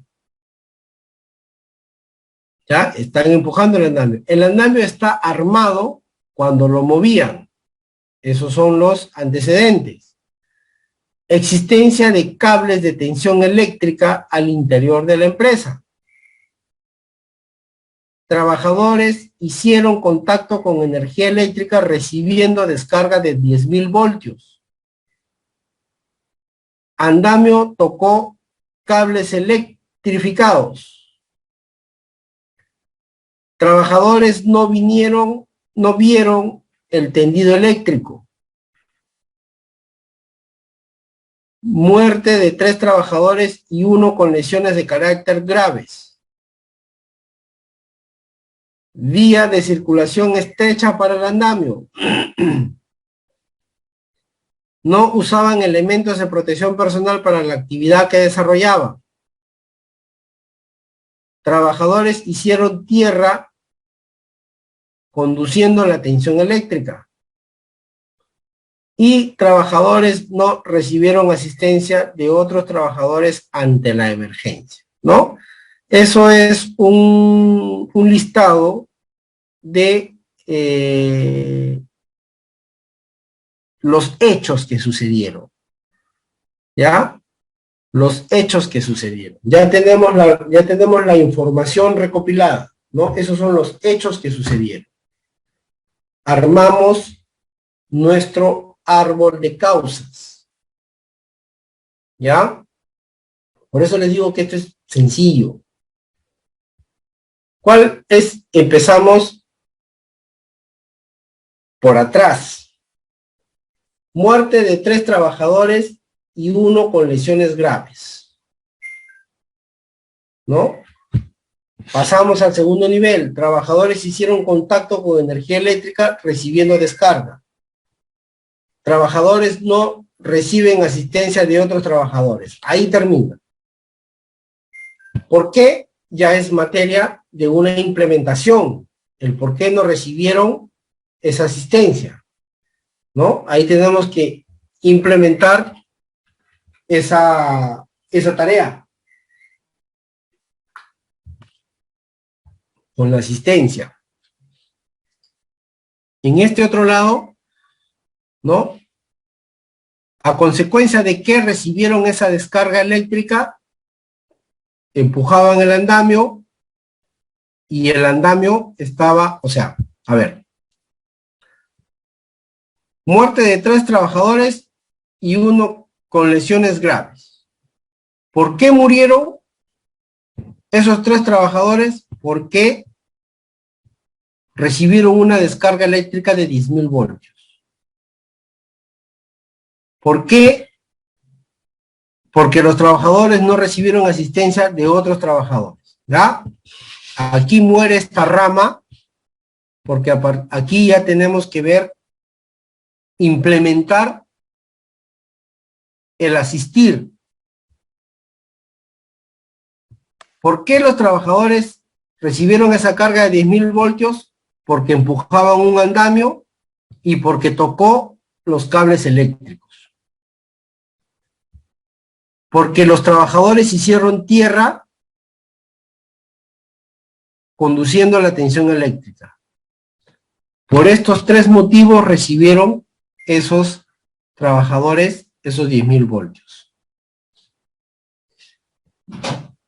¿Ya? Están empujando el andamio. El andamio está armado cuando lo movían. Esos son los antecedentes. Existencia de cables de tensión eléctrica al interior de la empresa. Trabajadores hicieron contacto con energía eléctrica recibiendo descarga de 10.000 voltios. Andamio tocó cables electrificados. Trabajadores no vieron el tendido eléctrico. Muerte de 3 trabajadores y 1 con lesiones de carácter graves. Vía de circulación estrecha para el andamio. No usaban elementos de protección personal para la actividad que desarrollaban. Trabajadores hicieron tierra conduciendo la tensión eléctrica. Y trabajadores no recibieron asistencia de otros trabajadores ante la emergencia, ¿no? Eso es un listado de los hechos que sucedieron, ¿ya? Los hechos que sucedieron. Ya tenemos la información recopilada, ¿no? Esos son los hechos que sucedieron. Armamos nuestro árbol de causas, ¿ya? Por eso les digo que esto es sencillo. ¿Cuál es? Empezamos por atrás. Muerte de 3 trabajadores y 1 con lesiones graves, ¿no? Pasamos al segundo nivel. Trabajadores hicieron contacto con energía eléctrica recibiendo descarga. Trabajadores no reciben asistencia de otros trabajadores. Ahí termina. ¿Por qué? Ya es materia de una implementación. El por qué no recibieron esa asistencia, ¿no? Ahí tenemos que implementar esa tarea con la asistencia. En este otro lado, ¿no? A consecuencia de que recibieron esa descarga eléctrica, empujaban el andamio y el andamio estaba, o sea, a ver, muerte de 3 trabajadores y 1 con lesiones graves. ¿Por qué murieron esos 3 trabajadores? Porque recibieron una descarga eléctrica de 10.000 voltios. ¿Por qué? Porque los trabajadores no recibieron asistencia de otros trabajadores, ¿ya? Aquí muere esta rama, porque aquí ya tenemos que ver, implementar el asistir. ¿Por qué los trabajadores recibieron esa carga de 10.000 voltios? Porque empujaban un andamio y porque tocó los cables eléctricos. Porque los trabajadores hicieron tierra conduciendo la tensión eléctrica. Por estos 3 motivos recibieron esos trabajadores esos 10.000 voltios.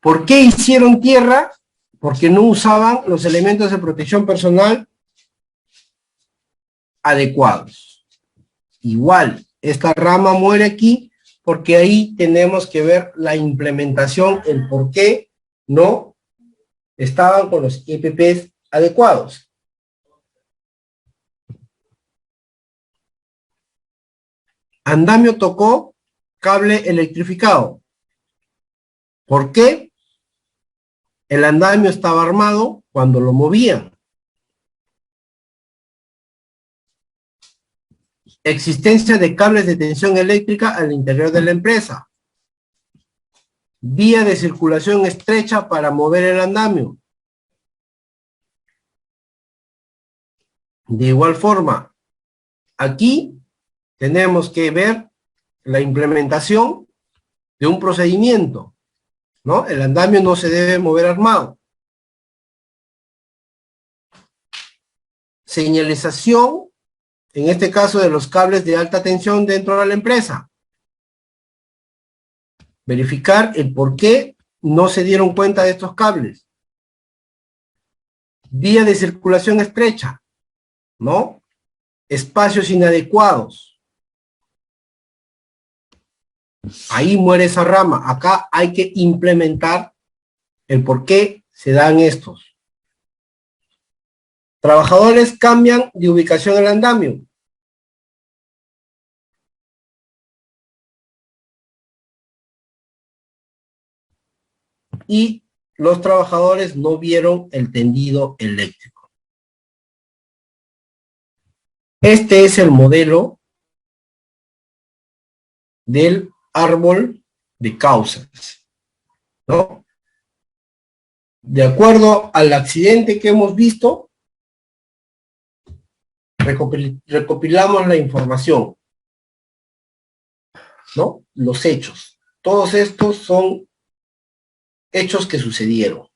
¿Por qué hicieron tierra? Porque no usaban los elementos de protección personal adecuados. Igual, esta rama muere aquí porque ahí tenemos que ver la implementación, el por qué no estaban con los EPPs adecuados. Andamio tocó cable electrificado. ¿Por qué? El andamio estaba armado cuando lo movían. Existencia de cables de tensión eléctrica al interior de la empresa. Vía de circulación estrecha para mover el andamio. De igual forma, aquí tenemos que ver la implementación de un procedimiento, ¿no? El andamio no se debe mover armado. Señalización, en este caso de los cables de alta tensión dentro de la empresa. Verificar el por qué no se dieron cuenta de estos cables. Vía de circulación estrecha, ¿no? Espacios inadecuados. Ahí muere esa rama. Acá hay que implementar el por qué se dan estos. Trabajadores cambian de ubicación el andamio. Y los trabajadores no vieron el tendido eléctrico. Este es el modelo del árbol de causas, ¿no? De acuerdo al accidente que hemos visto, recopilamos la información, ¿no? Los hechos. Todos estos son hechos que sucedieron.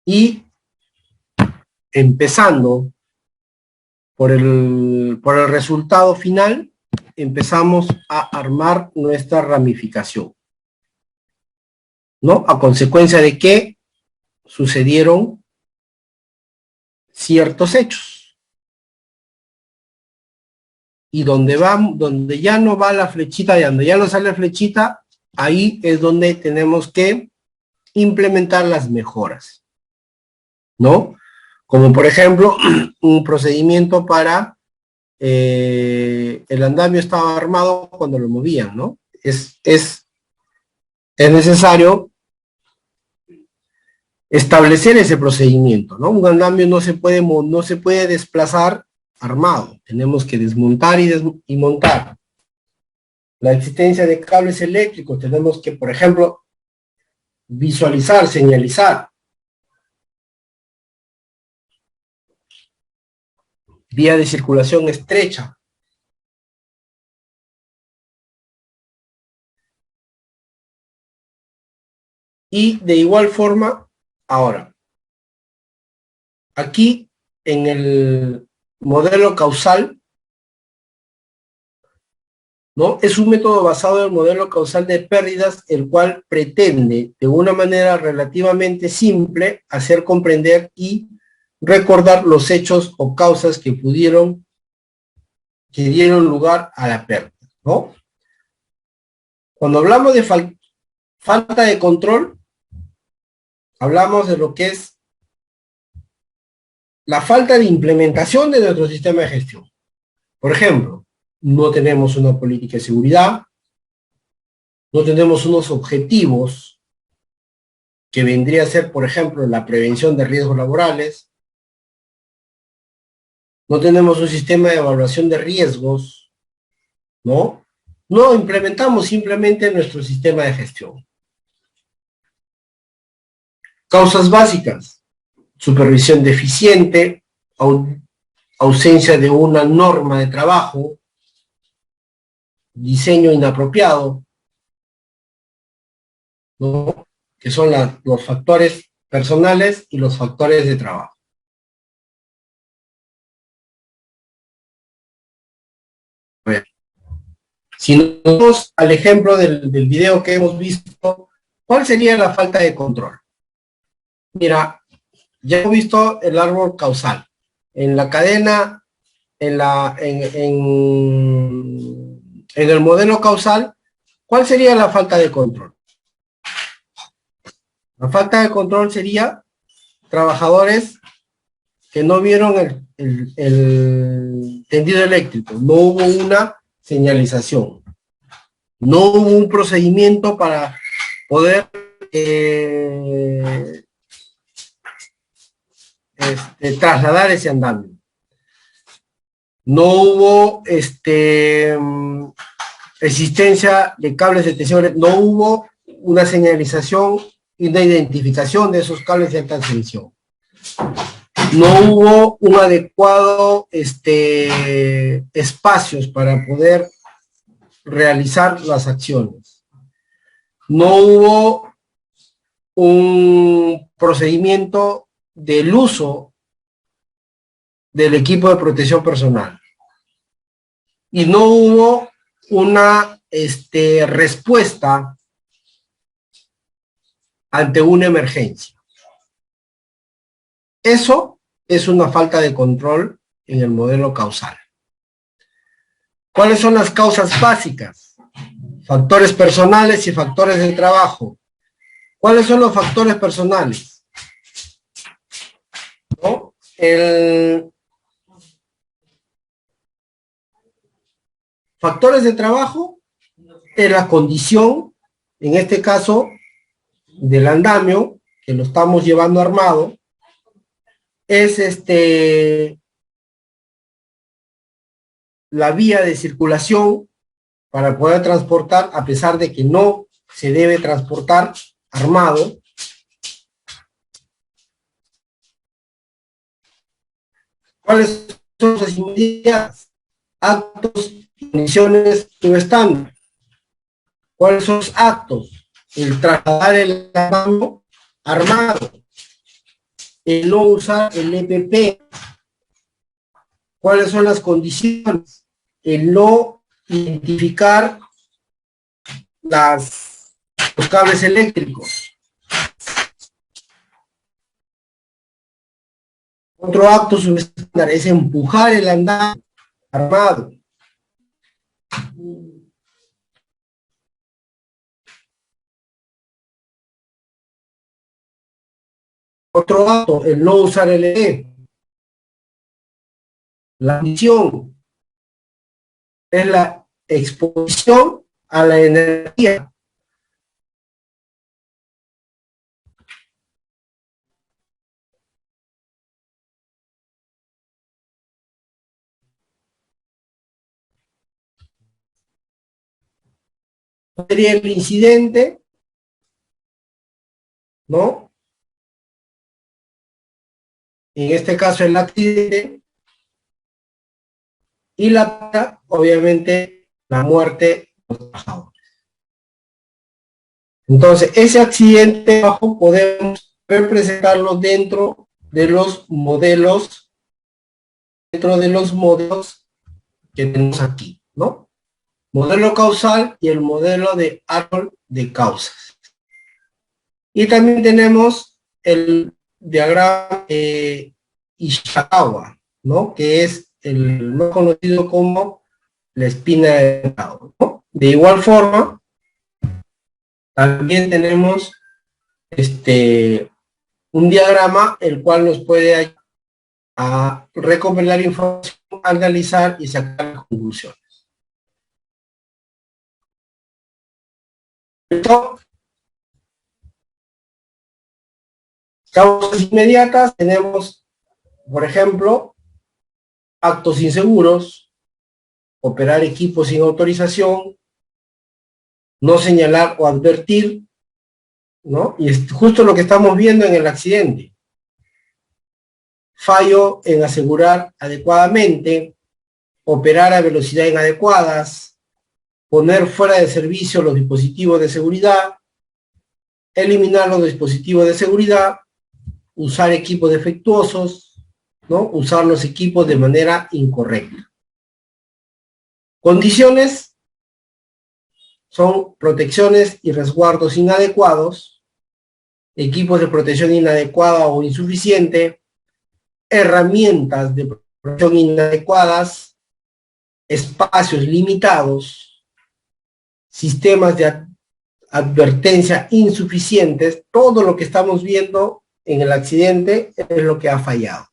Y empezando por el resultado final, empezamos a armar nuestra ramificación, ¿no? A consecuencia de que sucedieron ciertos hechos. Y donde ya no va la flechita, donde ya no sale la flechita, ahí es donde tenemos que implementar las mejoras, ¿no? Como por ejemplo, un procedimiento para el andamio estaba armado cuando lo movían, ¿no? Es necesario establecer ese procedimiento, ¿no? Un andamio no se puede desplazar armado. Tenemos que desmontar y montar. La existencia de cables eléctricos, tenemos que, por ejemplo, visualizar, señalizar. Vía de circulación estrecha. Y de igual forma, ahora, aquí en el modelo causal, ¿no? Es un método basado en el modelo causal de pérdidas, el cual pretende, de una manera relativamente simple, hacer comprender y recordar los hechos o causas que dieron lugar a la pérdida, ¿no? Cuando hablamos de falta de control, hablamos de lo que es la falta de implementación de nuestro sistema de gestión. Por ejemplo, no tenemos una política de seguridad, no tenemos unos objetivos que vendría a ser, por ejemplo, la prevención de riesgos laborales, no tenemos un sistema de evaluación de riesgos, ¿no? No implementamos simplemente nuestro sistema de gestión. Causas básicas: supervisión deficiente, ausencia de una norma de trabajo, diseño inapropiado, ¿no? Que son los factores personales y los factores de trabajo. Bueno, si nos vamos al ejemplo del video que hemos visto, ¿cuál sería la falta de control? Mira, ya hemos visto el árbol causal. En la cadena, en el modelo causal, ¿cuál sería la falta de control? La falta de control sería trabajadores que no vieron el tendido eléctrico, no hubo una señalización, no hubo un procedimiento para poder trasladar ese andamio. No hubo existencia de cables de tensión, no hubo una señalización y una identificación de esos cables de alta tensión. No hubo un adecuado espacios para poder realizar las acciones. No hubo un procedimiento del uso del equipo de protección personal. Y no hubo una respuesta ante una emergencia. Eso es una falta de control en el modelo causal. ¿Cuáles son las causas básicas? Factores personales y factores de trabajo. ¿Cuáles son los factores personales? ¿No? Factores de trabajo es la condición, en este caso, del andamio, que lo estamos llevando armado, es la vía de circulación para poder transportar, a pesar de que no se debe transportar armado. ¿Cuáles son las inmediatas? Actos y condiciones subestándar. ¿Cuáles son los actos? El trasladar el armado armado, el no usar el EPP. ¿Cuáles son las condiciones? El no identificar los cables eléctricos. Otro acto subestándar es empujar el andamio armado. Otro acto, el no usar el E. La misión es la exposición a la energía. Sería el incidente, ¿no? En este caso el accidente, y obviamente, la muerte de los trabajadores. Entonces, ese accidente podemos representarlo dentro de los modelos, que tenemos aquí, ¿no? Modelo causal y el modelo de árbol de causas. Y también tenemos el diagrama Ishikawa, ¿no? Que es el más conocido como la espina de mercado, ¿no? De igual forma, también tenemos un diagrama el cual nos puede ayudar a recopilar información, analizar y sacar conclusiones. Entonces, causas inmediatas tenemos, por ejemplo, actos inseguros, operar equipos sin autorización, no señalar o advertir, ¿no? Y es justo lo que estamos viendo en el accidente. Fallo en asegurar adecuadamente, operar a velocidad inadecuadas, poner fuera de servicio los dispositivos de seguridad, eliminar los dispositivos de seguridad, usar equipos defectuosos, ¿no? Usar los equipos de manera incorrecta. Condiciones son protecciones y resguardos inadecuados, equipos de protección inadecuada o insuficiente, herramientas de protección inadecuadas, espacios limitados, sistemas de advertencia insuficientes, todo lo que estamos viendo en el accidente es lo que ha fallado,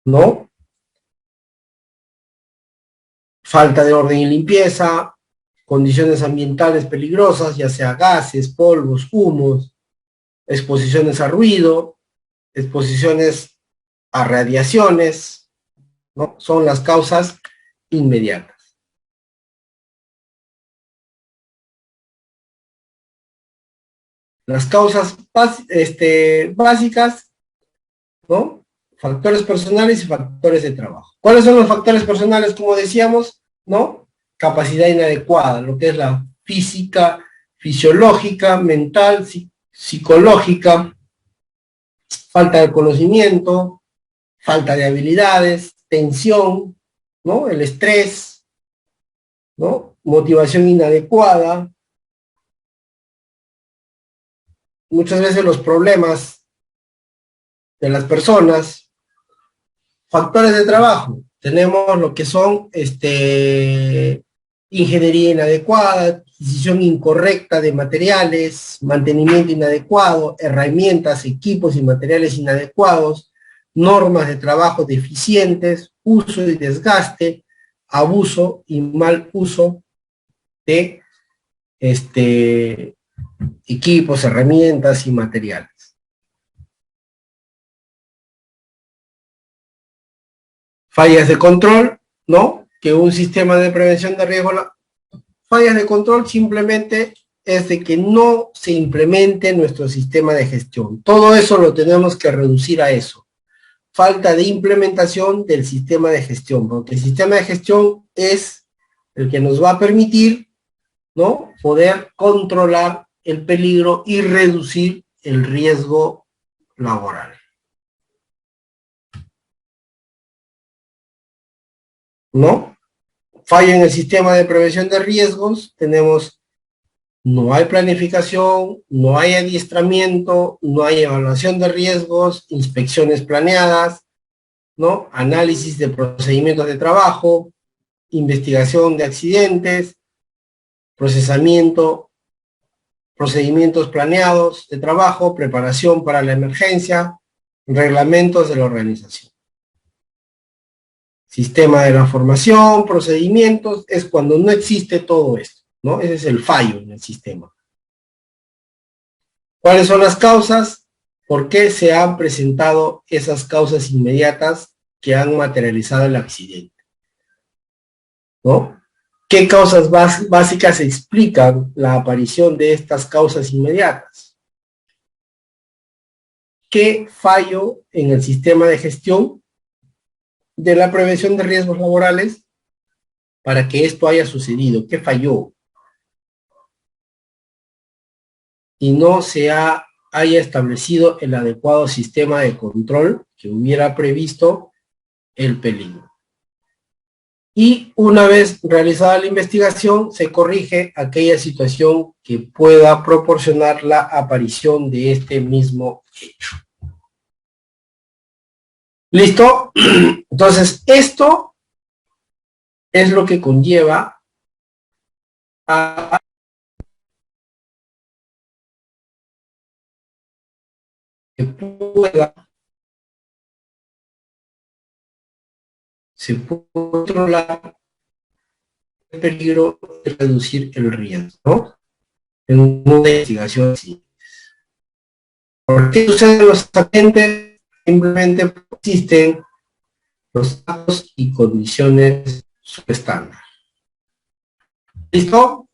¿no? Falta de orden y limpieza, condiciones ambientales peligrosas, ya sea gases, polvos, humos, exposiciones a ruido, exposiciones a radiaciones, ¿no? Son las causas inmediatas. Las causas básicas, ¿no? Factores personales y factores de trabajo. ¿Cuáles son los factores personales? Como decíamos, ¿no? Capacidad inadecuada, lo que es la física, fisiológica, mental, psicológica, falta de conocimiento, falta de habilidades, tensión, ¿no? El estrés, ¿no? Motivación inadecuada. Muchas veces los problemas de las personas. Factores de trabajo. Tenemos lo que son ingeniería inadecuada, adquisición incorrecta de materiales, mantenimiento inadecuado, herramientas, equipos y materiales inadecuados, normas de trabajo deficientes, uso y desgaste, abuso y mal uso de equipos, herramientas y materiales. Fallas de control, ¿no? Que un sistema de prevención de riesgo, fallas de control simplemente es de que no se implemente nuestro sistema de gestión. Todo eso lo tenemos que reducir a eso. Falta de implementación del sistema de gestión, porque el sistema de gestión es el que nos va a permitir, ¿no? Poder controlar el peligro y reducir el riesgo laboral. ¿No? Falla en el sistema de prevención de riesgos, tenemos, no hay planificación, no hay adiestramiento, no hay evaluación de riesgos, inspecciones planeadas, ¿no? Análisis de procedimientos de trabajo, investigación de accidentes, procesamiento, procedimientos planeados de trabajo, preparación para la emergencia, reglamentos de la organización. Sistema de la formación, procedimientos, es cuando no existe todo esto, ¿no? Ese es el fallo en el sistema. ¿Cuáles son las causas? ¿Por qué se han presentado esas causas inmediatas que han materializado el accidente? ¿No? ¿Qué causas básicas explican la aparición de estas causas inmediatas? ¿Qué fallo en el sistema de gestión de la prevención de riesgos laborales para que esto haya sucedido? ¿Qué falló? Y no se haya establecido el adecuado sistema de control que hubiera previsto el peligro. Y una vez realizada la investigación, se corrige aquella situación que pueda proporcionar la aparición de este mismo hecho. ¿Listo? Entonces, esto es lo que conlleva a que se pueda controlar el peligro y reducir el riesgo, ¿no? En una investigación así. ¿Por qué suceden los accidentes? Simplemente existen los datos y condiciones subestándar. ¿Listo?